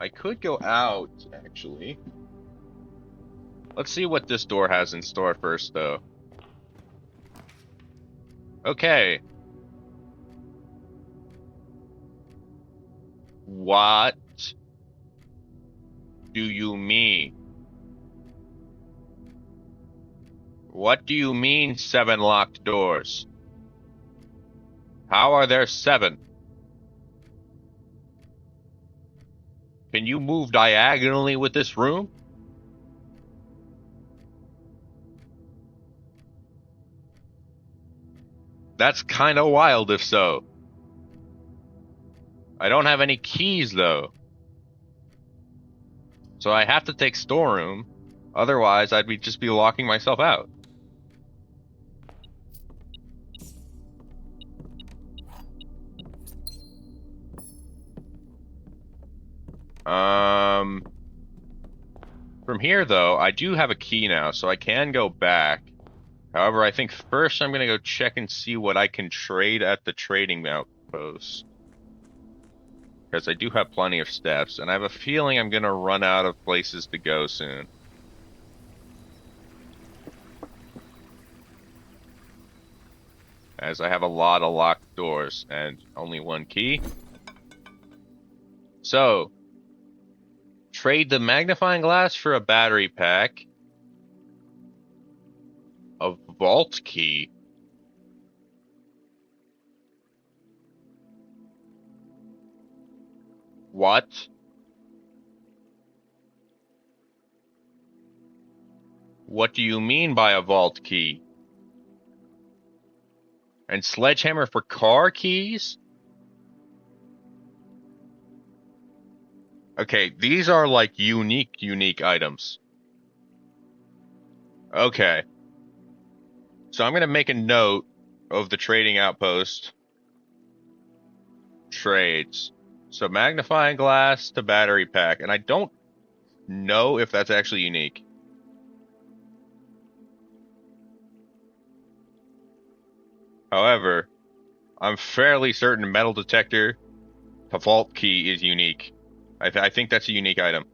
I could go out, actually. Let's see what this door has in store first, though. Okay. What do you mean? What do you mean 7 locked doors? How are there 7? Can you move diagonally with this room? That's kinda wild if so. I don't have any keys though. So I have to take storeroom. Otherwise, just be locking myself out. Um, from here though, I do have a key now, so I can go back. However, I think first I'm gonna go check and see what I can trade at the trading outpost. Because I do have plenty of steps, and I have a feeling I'm gonna run out of places to go soon. As I have a lot of locked doors and only one key. So, trade the magnifying glass for a battery pack, a vault key. What? What do you mean by a vault key? And sledgehammer for car keys? Okay, these are like unique items. Okay. So I'm gonna make a note of the trading outpost trades. So magnifying glass to battery pack, and I don't know if that's actually unique. However, I'm fairly certain metal detector to vault key is unique. I think that's a unique item.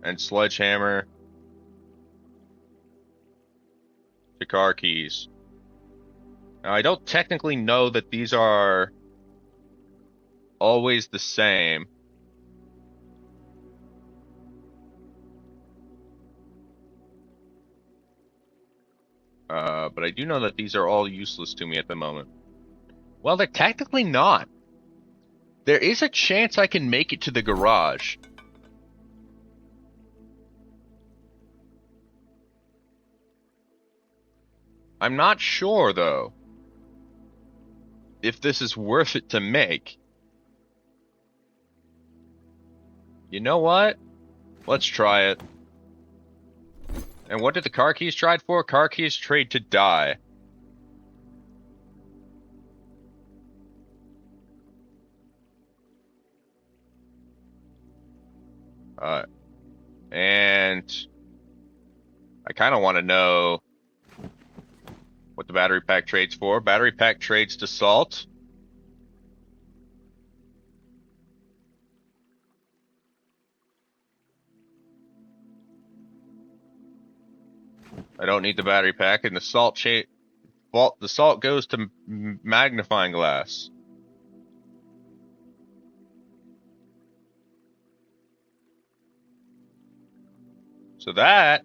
And sledgehammer to car keys. Now, I don't technically know that these are always the same. But I do know that these are all useless to me at the moment. Well, they're technically not. There is a chance I can make it to the garage. I'm not sure, though, if this is worth it to make. You know what? Let's try it. And what did the car keys trade for? Car keys trade to die. Uh, and I kind of want to know what the battery pack trades for. Battery pack trades to salt. I don't need the battery pack, and the salt goes to magnifying glass. So that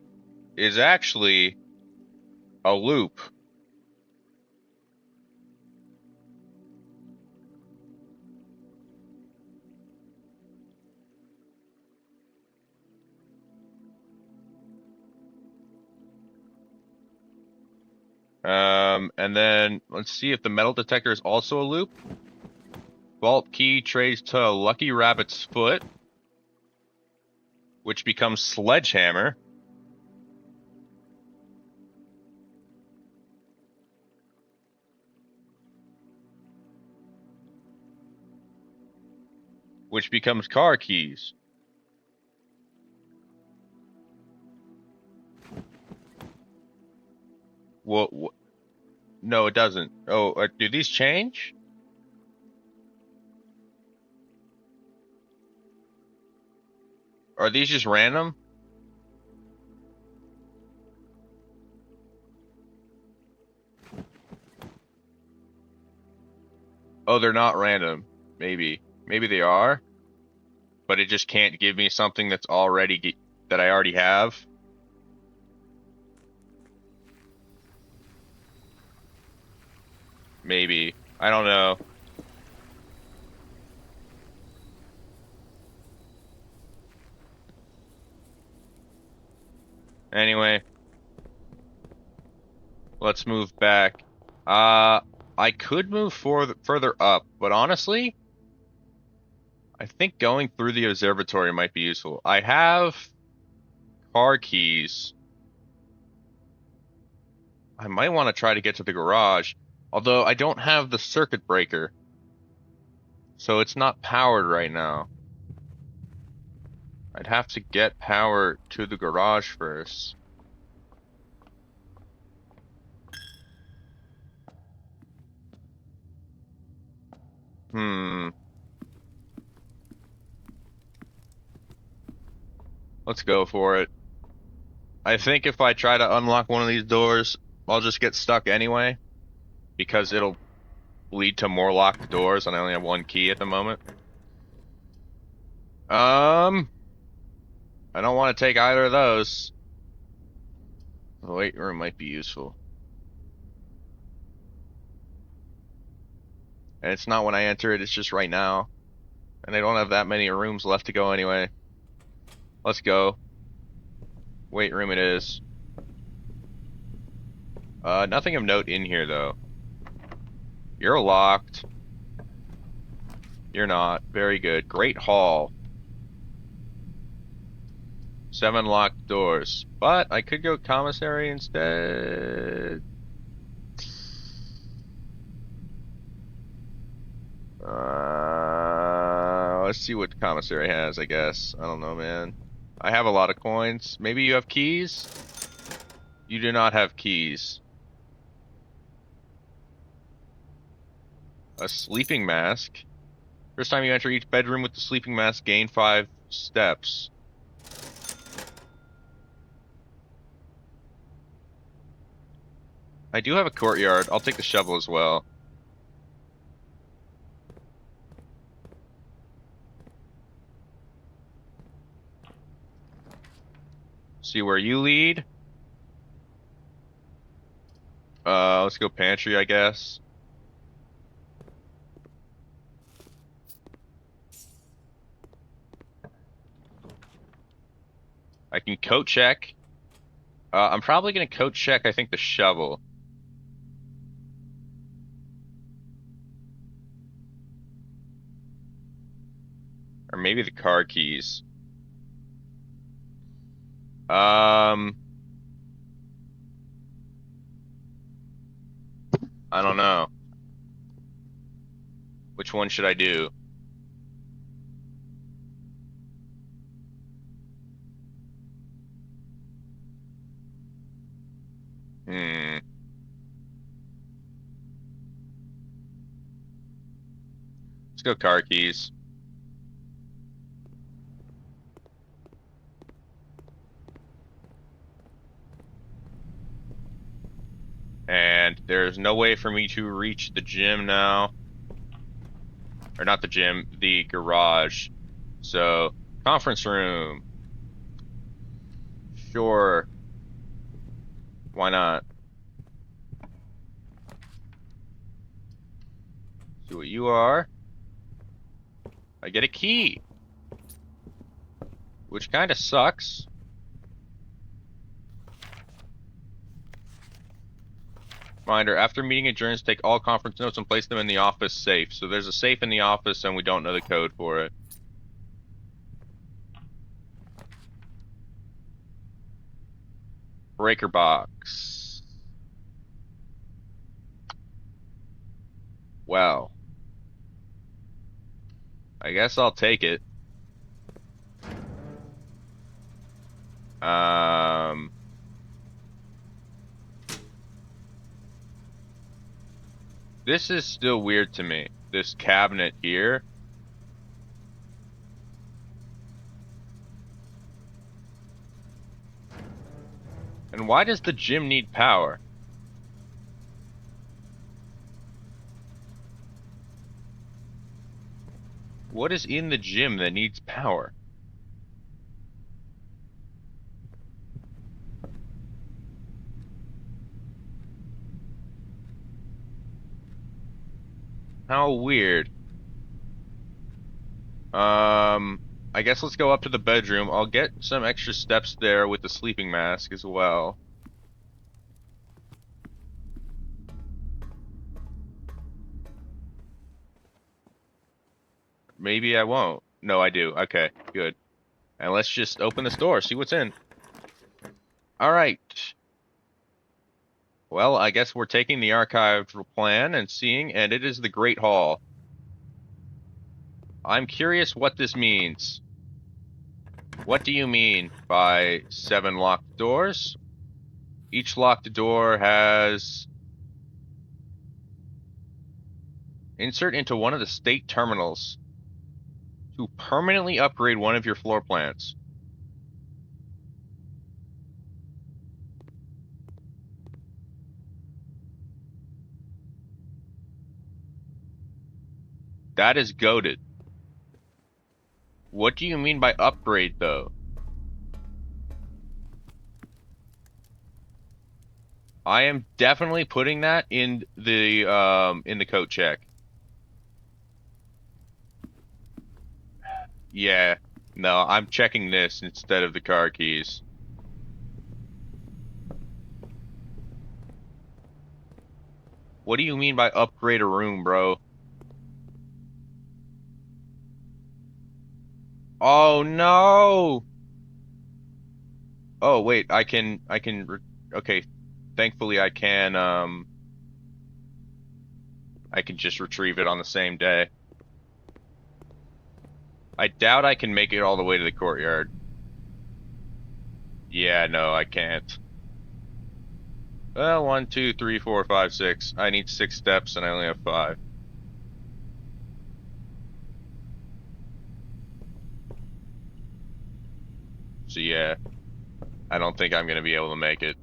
is actually a loop. And then let's see if the metal detector is also a loop. Vault key trades to Lucky Rabbit's foot, which becomes sledgehammer. Which becomes car keys. Well, no, it doesn't. Oh, do these change? Are these just random? Oh, they're not random. Maybe. Maybe they are, but it just can't give me something that's already that I already have. Maybe. I don't know. Anyway, let's move back. Uh, I could move further up, but honestly, I think going through the observatory might be useful. I have car keys. I might want to try to get to the garage, although I don't have the circuit breaker, so it's not powered right now. I'd have to get power to the garage first. Hmm. Let's go for it. I think if I try to unlock one of these doors, I'll just get stuck anyway, because it'll lead to more locked doors, and I only have one key at the moment. I don't want to take either of those. The weight room might be useful. And it's not when I enter it, it's just right now. And I don't have that many rooms left to go anyway. Let's go. Weight room it is. Nothing of note in here though. You're locked. You're not. Very good. Great hall. 7 locked doors. But I could go commissary instead. Let's see what commissary has, I guess. I don't know, man. I have a lot of coins. Maybe you have keys? You do not have keys. A sleeping mask. First time you enter each bedroom with the sleeping mask, gain 5 steps. I do have a courtyard. I'll take the shovel as well. See where you lead. Let's go pantry, I guess. I can coat check. I'm probably gonna coat check, I think, the shovel. Or maybe the car keys. I don't know. Which one should I do? Hmm. Let's go car keys. And there's no way for me to reach the gym now. Or not the gym, the garage. So, conference room. Sure. Why not? See what you are. I get a key. Which kind of sucks. Reminder, after meeting adjourns, take all conference notes and place them in the office safe. So there's a safe in the office and we don't know the code for it. Breaker box. Well. I guess I'll take it. This is still weird to me. This cabinet here. And why does the gym need power? What is in the gym that needs power? How weird. I guess let's go up to the bedroom. I'll get some extra steps there with the sleeping mask as well. Maybe I won't. No, I do. Okay, good. And let's just open this door, see what's in. All right. Well, I guess we're taking the archival plan and seeing, and it is the Great Hall. I'm curious what this means. What do you mean by 7 locked doors? Each locked door has insert into one of the state terminals to permanently upgrade one of your floor plans. That is goated. What do you mean by upgrade, though? I am definitely putting that in the coat check. Yeah. No, I'm checking this instead of the car keys. What do you mean by upgrade a room, bro? Oh no! Oh wait, okay. Thankfully I can just retrieve it on the same day. I doubt I can make it all the way to the courtyard. Yeah, no, I can't. Well, 1, 2, 3, 4, 5, 6. I need 6 steps and I only have 5. So yeah, I don't think I'm gonna be able to make it.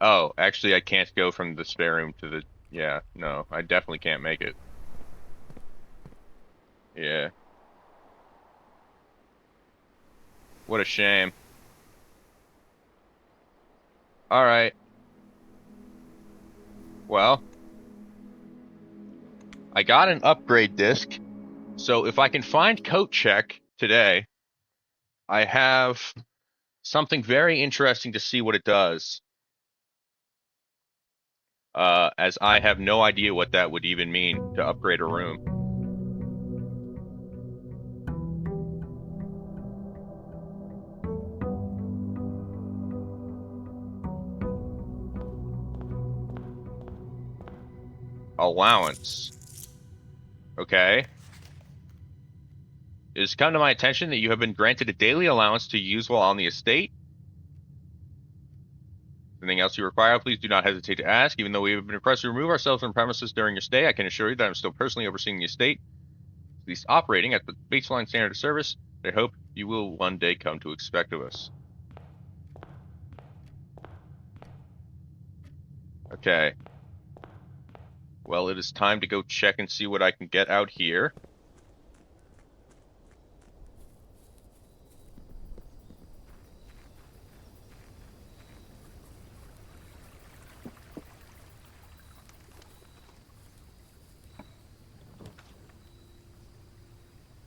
Oh, actually I can't go from the spare room to the... Yeah, no, I definitely can't make it. Yeah. What a shame. Alright. Well, I got an upgrade disc, so if I can find coat check today, I have something very interesting to see what it does. As I have no idea what that would even mean to upgrade a room. Allowance. Okay. It has come to my attention that you have been granted a daily allowance to use while on the estate. Anything else you require, please do not hesitate to ask. Even though we have been requested to remove ourselves from premises during your stay, I can assure you that I'm still personally overseeing the estate, at least operating at the baseline standard of service that I hope you will one day come to expect of us. Okay. Well, it is time to go check and see what I can get out here.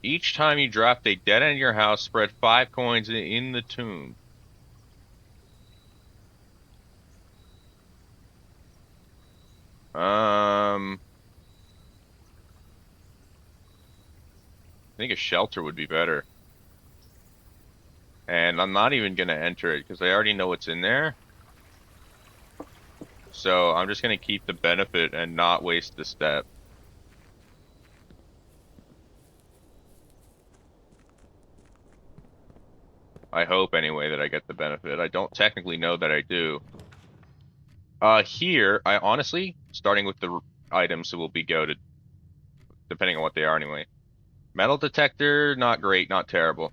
Each time you dropped a dead end in your house, spread 5 coins in the tomb. I think a shelter would be better. And I'm not even going to enter it because I already know what's in there. So I'm just going to keep the benefit and not waste the step. I hope anyway that I get the benefit. I don't technically know that I do. Here, I honestly, starting with the items that will be goated, depending on what they are anyway. Metal detector, not great, not terrible.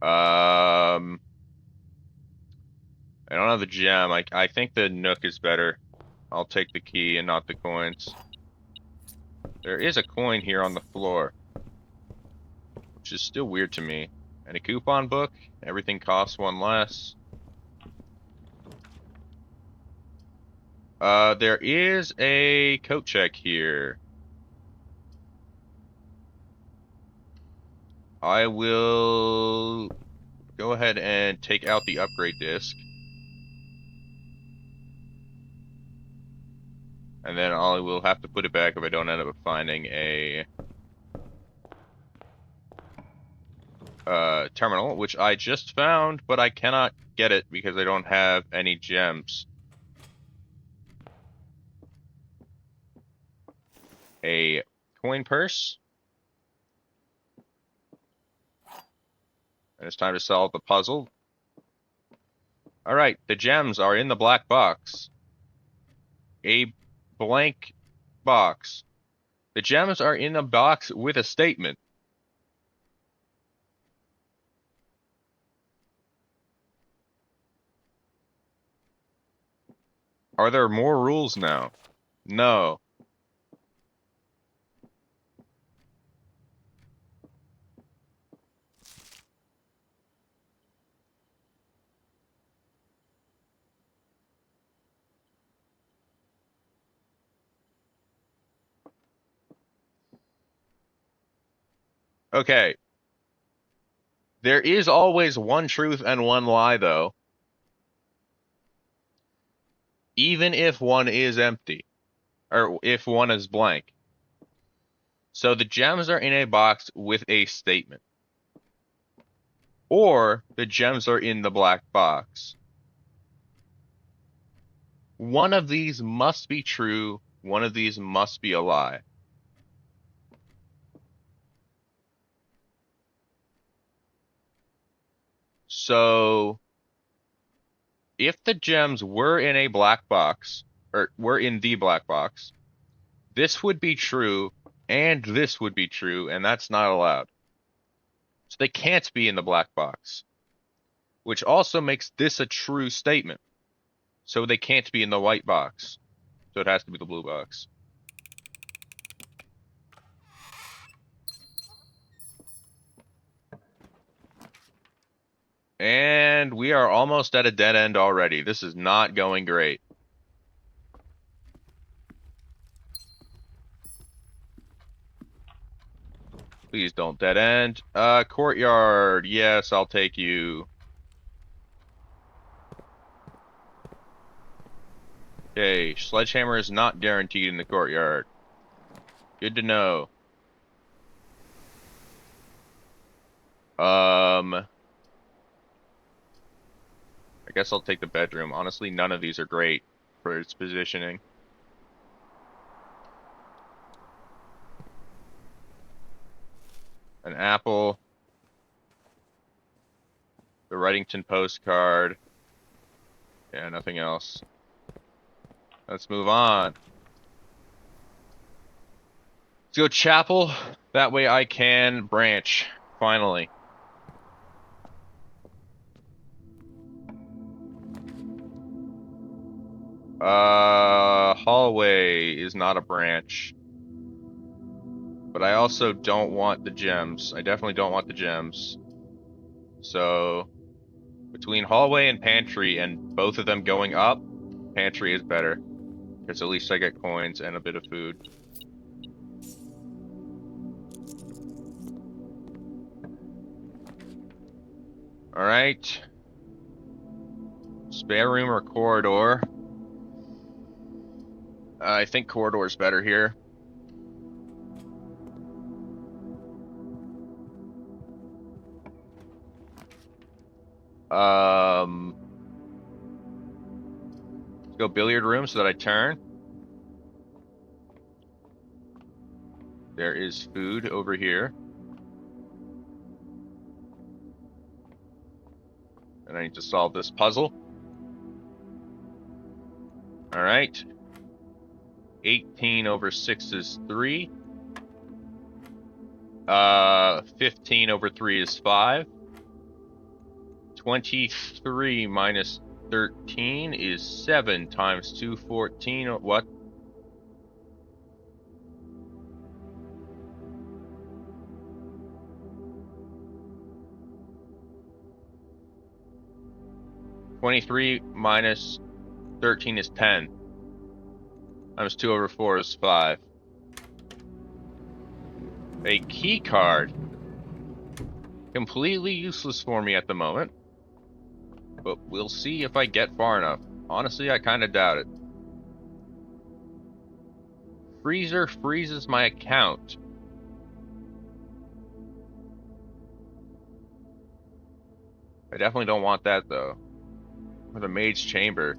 I don't have the gem. I think the Nook is better. I'll take the key and not the coins. There is a coin here on the floor, which is still weird to me. And a coupon book. Everything costs one less. There is a coat check here. I will go ahead and take out the upgrade disc. And then I will have to put it back if I don't end up finding a terminal, which I just found, but I cannot get it because I don't have any gems. A coin purse. And it's time to solve the puzzle. Alright, the gems are in the black box. A blank box. The gems are in a box with a statement. Are there more rules now? No. Okay. There is always one truth and one lie, though. Even if one is empty. Or if one is blank. So the gems are in a box with a statement. Or the gems are in the black box. One of these must be true. One of these must be a lie. So, if the gems were in a black box, or were in the black box, this would be true, and this would be true, and that's not allowed. So they can't be in the black box, which also makes this a true statement. So they can't be in the white box. So it has to be the blue box. And we are almost at a dead end already. This is not going great. Please don't dead end. Courtyard. Yes, I'll take you. Okay, sledgehammer is not guaranteed in the courtyard. Good to know. I guess I'll take the bedroom. Honestly, none of these are great for its positioning. An apple. The Wrightington postcard. Yeah, nothing else. Let's move on. Let's go chapel. That way I can branch. Finally. Hallway is not a branch. But I also don't want the gems. I definitely don't want the gems. So, between hallway and pantry and both of them going up, pantry is better. Because at least I get coins and a bit of food. Alright. Spare room or corridor? I think corridor's better here. Let's go billiard room so that I turn. There is food over here. And I need to solve this puzzle. Alright. 18 over 6 is 3. 15 over 3 is 5. 23 minus 13 is 7 times 2, 14. What? "23 minus 13 is 10. Times 2 over 4 is 5. A key card. Completely useless for me at the moment. But we'll see if I get far enough. Honestly, I kinda doubt it. Freezer freezes my account. I definitely don't want that, though. Or the maid's chamber.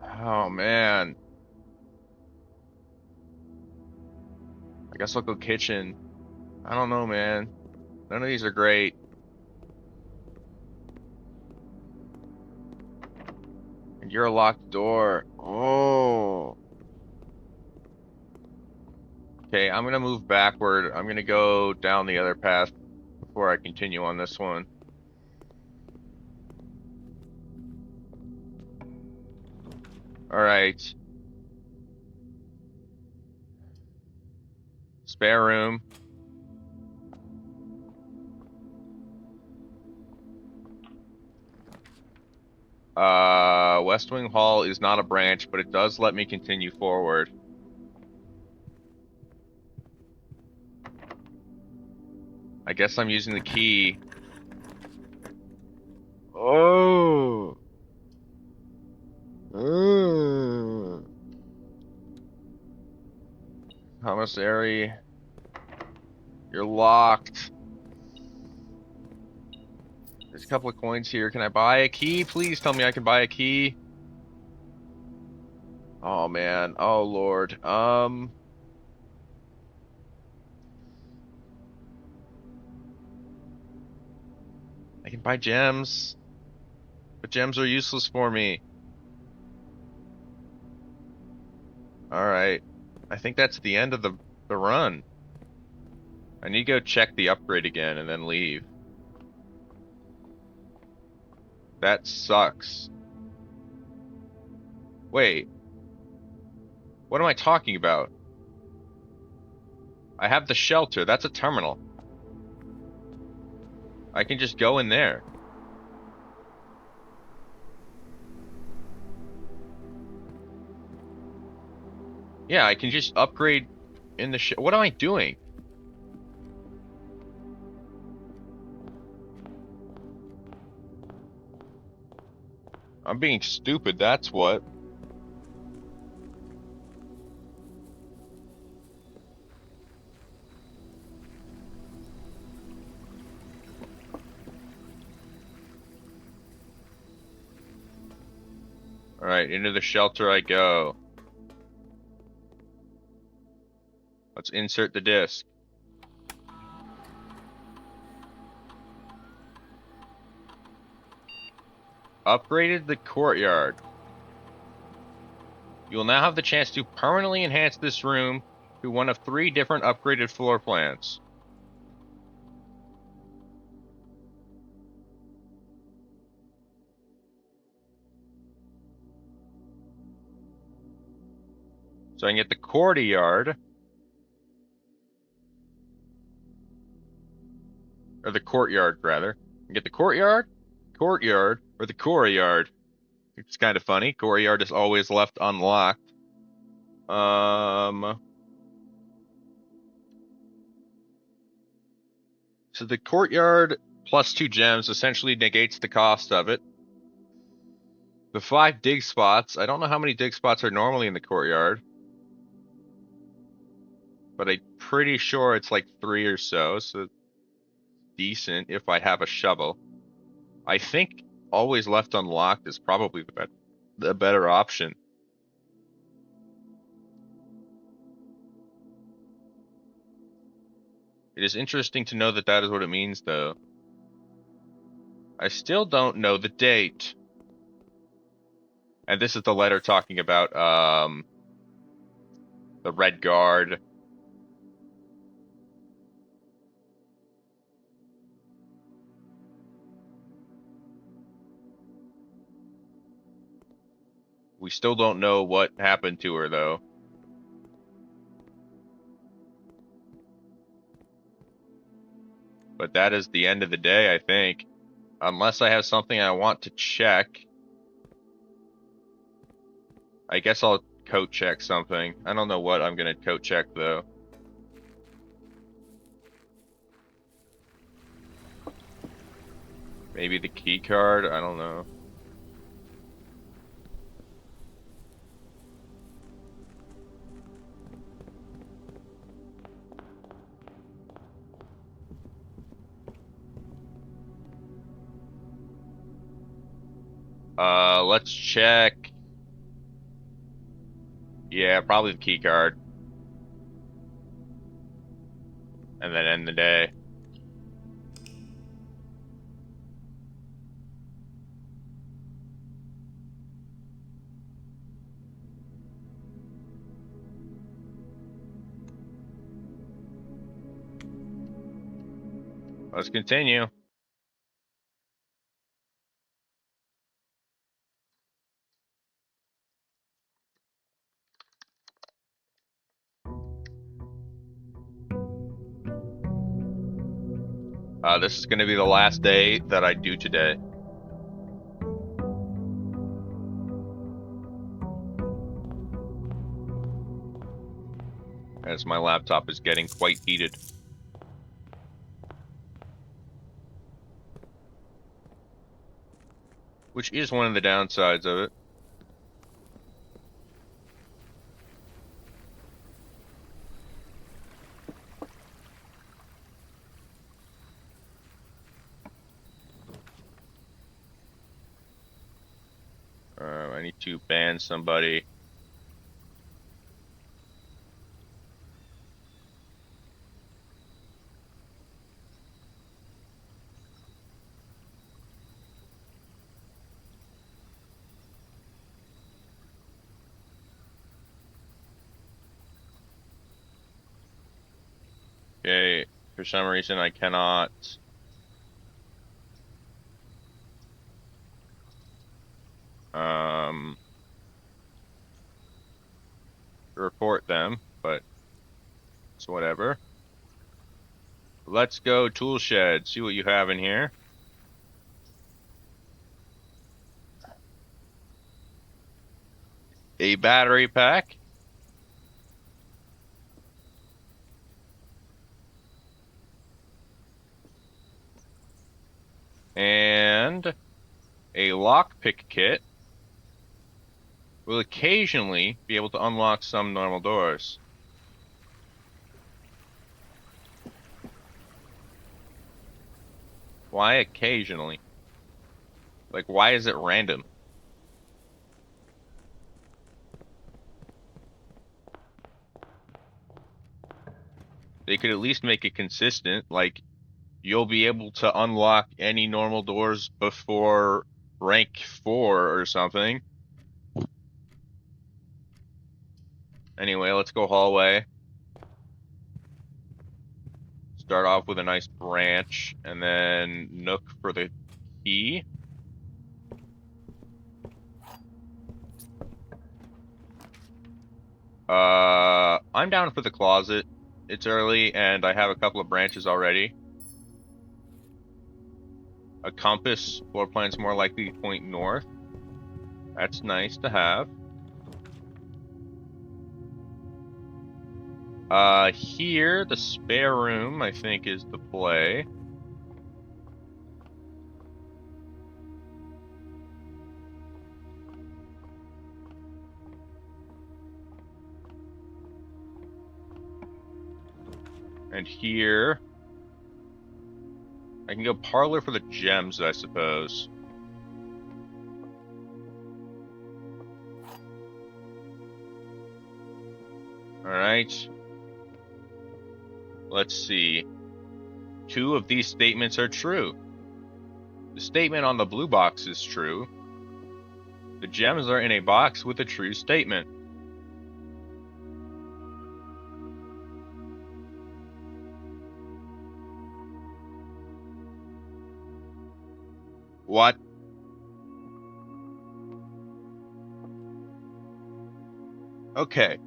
Oh, man. I guess I'll go kitchen. I don't know, man. None of these are great. And you're a locked door. Oh. Okay, I'm gonna move backward. I'm gonna go down the other path before I continue on this one. Alright. Spare room. West Wing Hall is not a branch, but it does let me continue forward. I guess I'm using the key. Oh. Commissary. You're locked. There's a couple of coins here. Can I buy a key? Please tell me I can buy a key. Oh man. Oh Lord. I can buy gems. But gems are useless for me. Alright. I think that's the end of the run. I need to go check the upgrade again and then leave. That sucks. Wait. What am I talking about? I have the shelter. That's a terminal. I can just go in there. Yeah, I can just upgrade in the what am I doing? I'm being stupid, that's what. Alright, into the shelter I go. Let's insert the disc. Upgraded the courtyard. You will now have the chance to permanently enhance this room to one of 3 different upgraded floor plans. So I can get the courtyard. Or the courtyard, rather. I can get the courtyard, or the courtyard. It's kind of funny. Courtyard is always left unlocked. So the courtyard plus 2 gems essentially negates the cost of it. The 5 dig spots. I don't know how many dig spots are normally in the courtyard. But I'm pretty sure it's like 3 or so. So decent if I have a shovel. I think always left unlocked is probably the better option. It is interesting to know that that is what it means, though. I still don't know the date. And this is the letter talking about, the Red Guard. We still don't know what happened to her, though. But that is the end of the day, I think. Unless I have something I want to check. I guess I'll coat check something. I don't know what I'm gonna coat check, though. Maybe the key card? I don't know. Let's check. Yeah, probably the key card. And then end the day. Let's continue. This is going to be the last day that I do today. As my laptop is getting quite heated. Which is one of the downsides of it. I need to ban somebody. Okay, for some reason I cannot report them, but it's whatever. Let's go tool shed, see what you have in here. A battery pack. And a lockpick kit. Will occasionally be able to unlock some normal doors. Why occasionally? Like, why is it random? They could at least make it consistent. Like, you'll be able to unlock any normal doors before rank 4 or something. Anyway, let's go hallway. Start off with a nice branch, and then nook for the key. I'm down for the closet. It's early, and I have a couple of branches already. A compass. Floor plan's more likely to point north. That's nice to have. Here, the spare room, I think, is the play. And here, I can go parlor for the gems, I suppose. Alright. Let's see. 2 of these statements are true. The statement on the blue box is true. The gems are in a box with a true statement. What? Okay,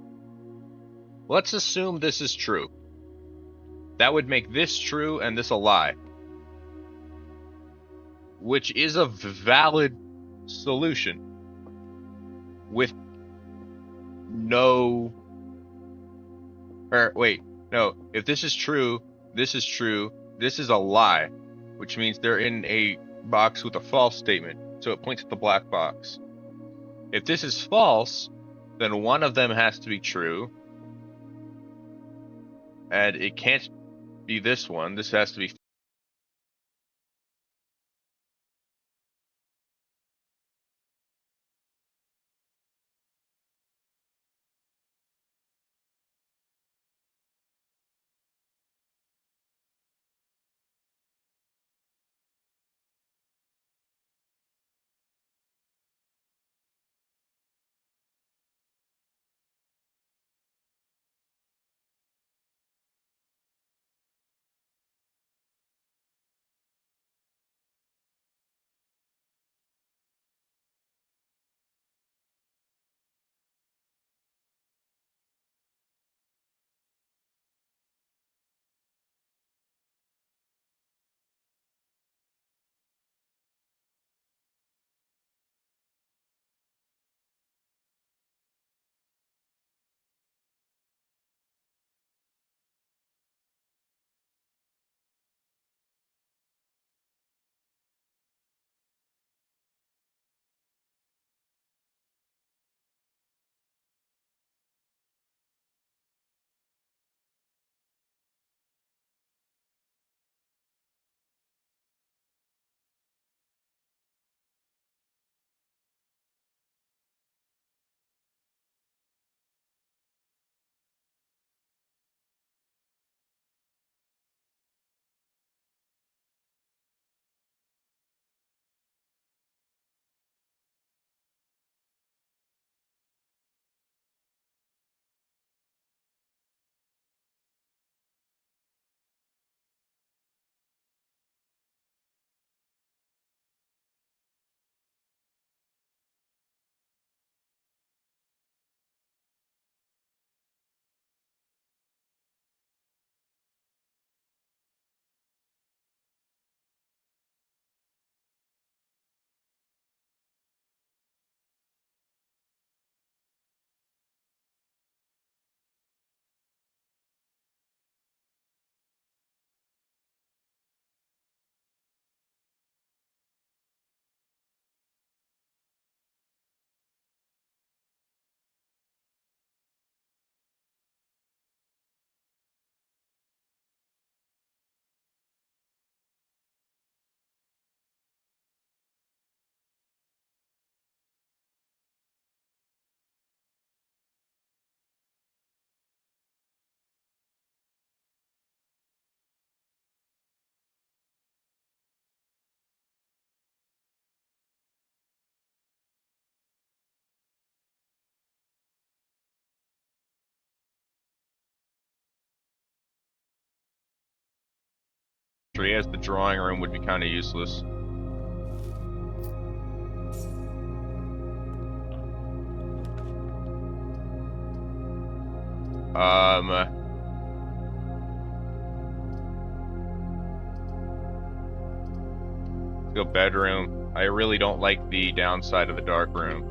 let's assume this is true. That would make this true and this a lie, which is a valid solution with no. Or wait, no. If this is true, this is true, this is a lie, which means they're in a box with a false statement. So it points at the black box. If this is false, then one of them has to be true, and it can't be this one. This has to be. As the drawing room would be kind of useless. Let's go bedroom. I really don't like the downside of the dark room.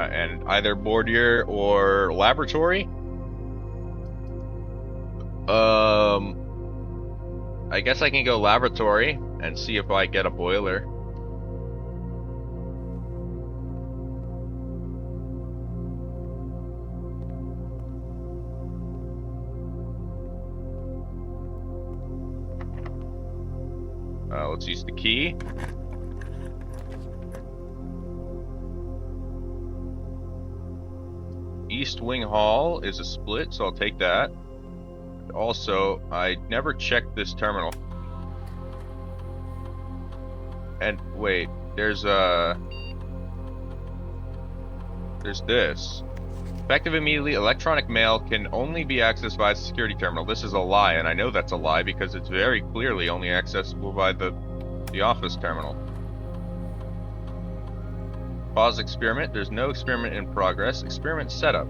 And either boudoir or laboratory. I guess I can go laboratory and see if I get a boiler. Let's use the key. East Wing Hall is a split, so I'll take that. Also, I never checked this terminal. And wait, there's this. Effective immediately, electronic mail can only be accessed by the security terminal. This is a lie, and I know that's a lie because it's very clearly only accessible by the office terminal. Pause experiment. There's no experiment in progress. Experiment setup.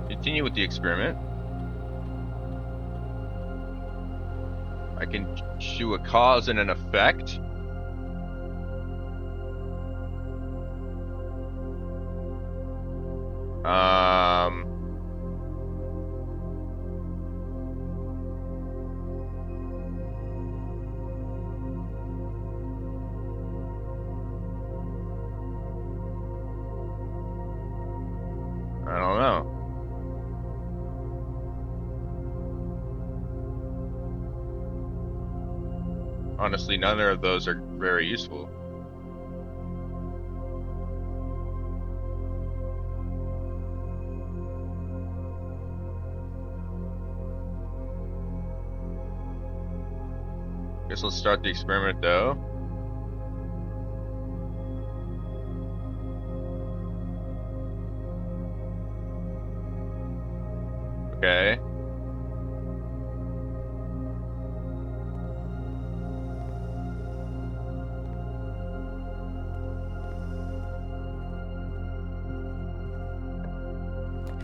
Continue with the experiment. I can do a cause and an effect. I don't know. Honestly, none of those are very useful. Guess let's start the experiment though. Okay.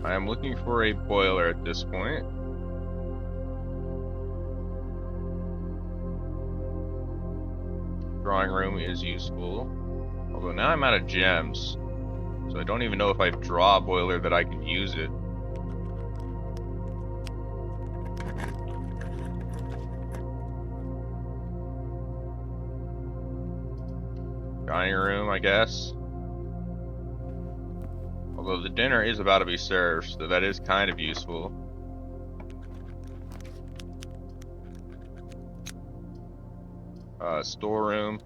I am looking for a boiler at this point. Drawing room is useful. Although now I'm out of gems. So I don't even know if I draw a boiler that I can use it. Dining room, I guess. Although the dinner is about to be served, so that is kind of useful. Storeroom.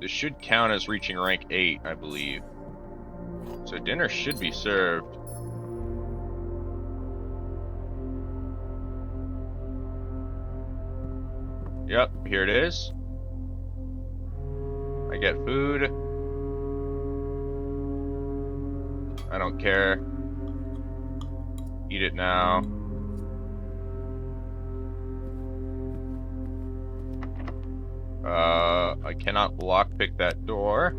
This should count as reaching rank 8, I believe. So dinner should be served. Yep, here it is. I get food. I don't care. Eat it now. I cannot lockpick that door.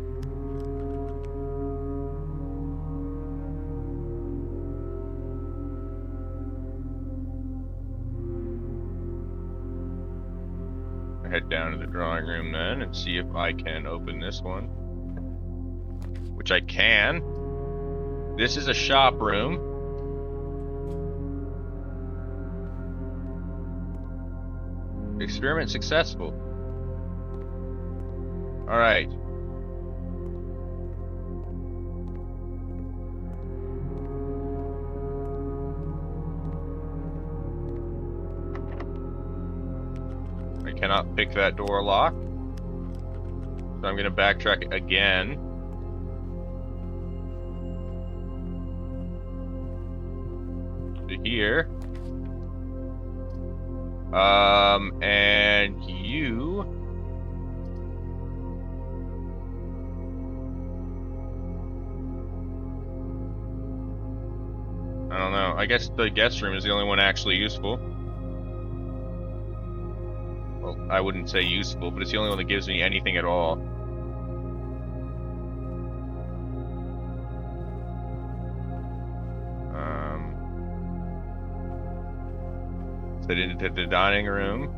I head down to the drawing room then and see if I can open this one. Which I can. This is a shop room. Experiment successful. Alright. I cannot pick that door lock. So I'm gonna backtrack again. To here. And you... I don't know. I guess the guest room is the only one actually useful. Well, I wouldn't say useful, but it's the only one that gives me anything at all. Set into the dining room.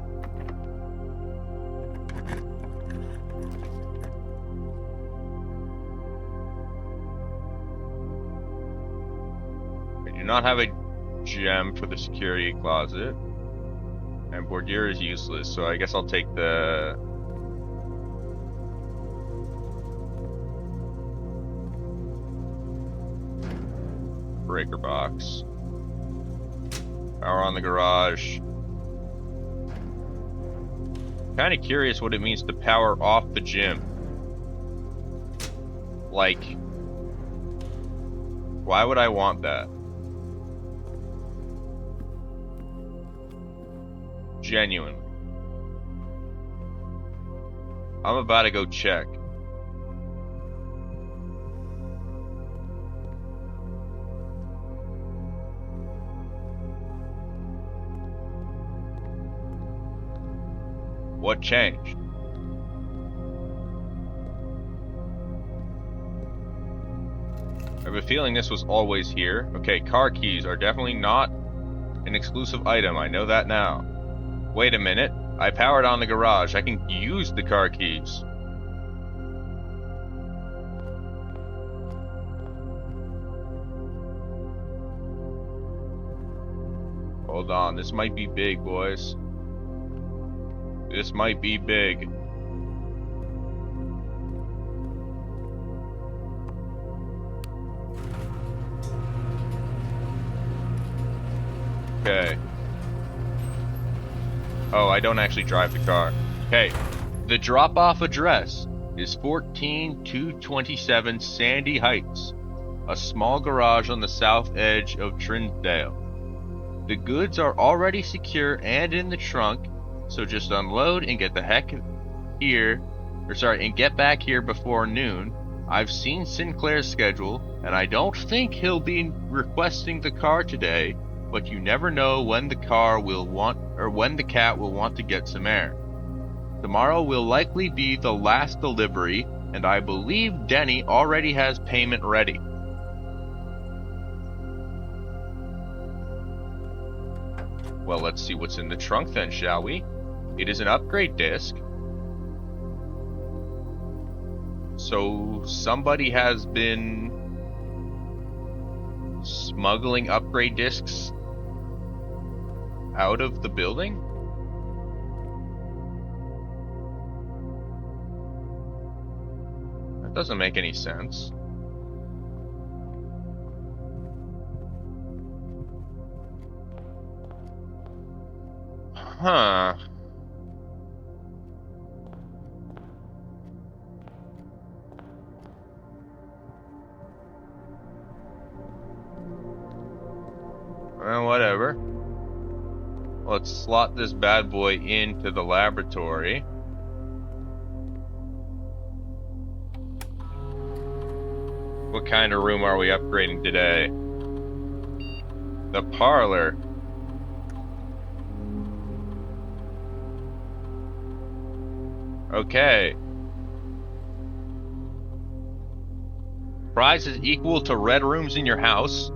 I do not have a gem for the security closet. And Bordier is useless, so I guess I'll take the... breaker box. Power on the garage. Kind of curious what it means to power off the gym. Like, why would I want that? Genuinely. I'm about to go check. What changed? have a feeling this was always here. Okay, car keys are definitely not an exclusive item. I know that now. Wait a minute. I powered on the garage. I can use the car keys. Hold on. This might be big, boys. This might be big. Okay. Oh, I don't actually drive the car. Okay. The drop-off address is 14227 Sandy Heights, a small garage on the south edge of Trinsdale. The goods are already secure and in the trunk, so just unload and get the heck here, and get back here before noon. I've seen Sinclair's schedule, and I don't think he'll be requesting the car today, but you never know when the cat will want to get some air. Tomorrow will likely be the last delivery, and I believe Denny already has payment ready. Well, let's see what's in the trunk then, shall we? It is an upgrade disc. So somebody has been smuggling upgrade discs out of the building? That doesn't make any sense. Huh. Well, whatever. Let's slot this bad boy into the laboratory. What kind of room are we upgrading today? The parlor. Okay. Price is equal to red rooms in your house.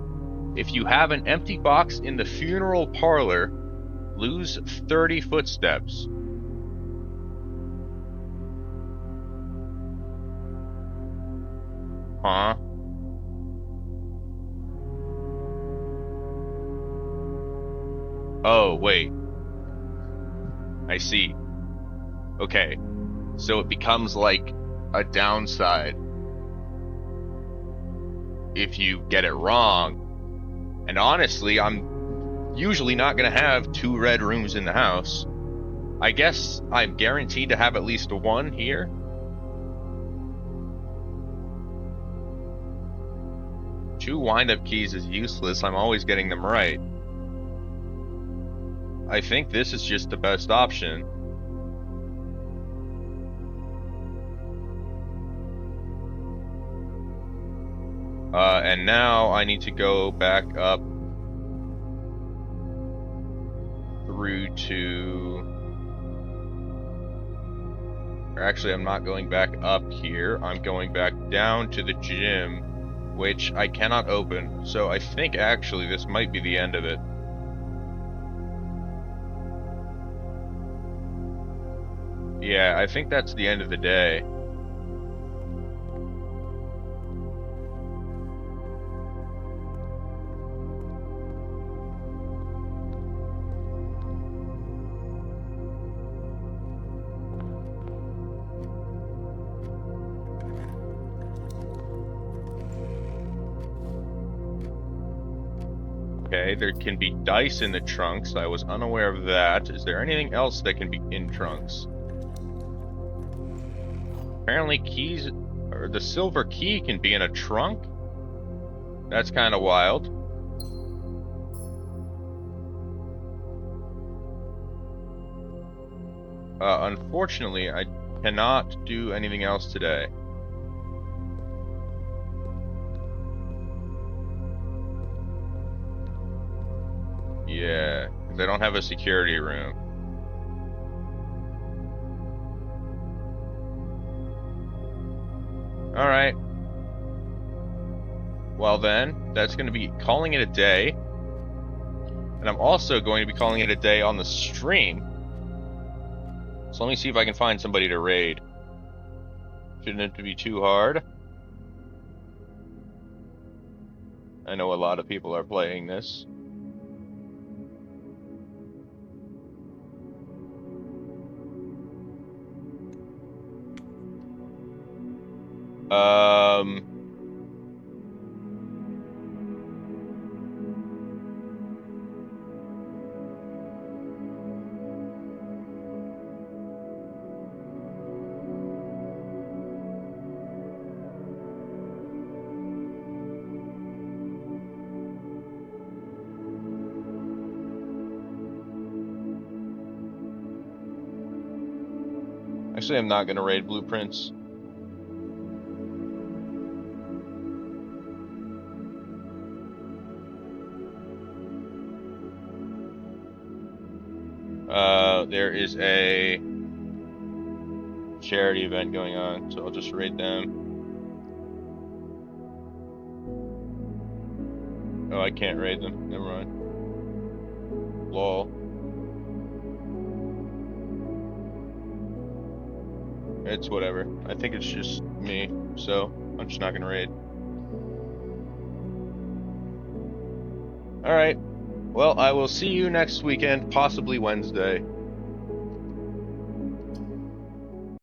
If you have an empty box in the funeral parlor, lose 30 footsteps. Huh? Oh, wait. I see. Okay. So it becomes like a downside if you get it wrong. And honestly, I'm usually not going to have 2 red rooms in the house. I guess I'm guaranteed to have at least 1 here. Two wind-up keys is useless. I'm always getting them right. I think this is just the best option. And now I need to go back up through to... Or actually, I'm not going back up here. I'm going back down to the gym, which I cannot open. So I think actually this might be the end of it. Yeah, I think that's the end of the day. Okay, there can be dice in the trunks. I was unaware of that. Is there anything else that can be in trunks? Apparently keys, or the silver key can be in a trunk? That's kind of wild. Unfortunately, I cannot do anything else today. Yeah, because I don't have a security room. Alright. Well then, that's going to be calling it a day. And I'm also going to be calling it a day on the stream. So let me see if I can find somebody to raid. Shouldn't have to be too hard. I know a lot of people are playing this. Actually, I'm not going to raid Blueprints. There is a charity event going on, so I'll just raid them. Oh, I can't raid them. Never mind. Lol. It's whatever. I think it's just me, so I'm just not gonna raid. Alright. Well, I will see you next weekend, possibly Wednesday.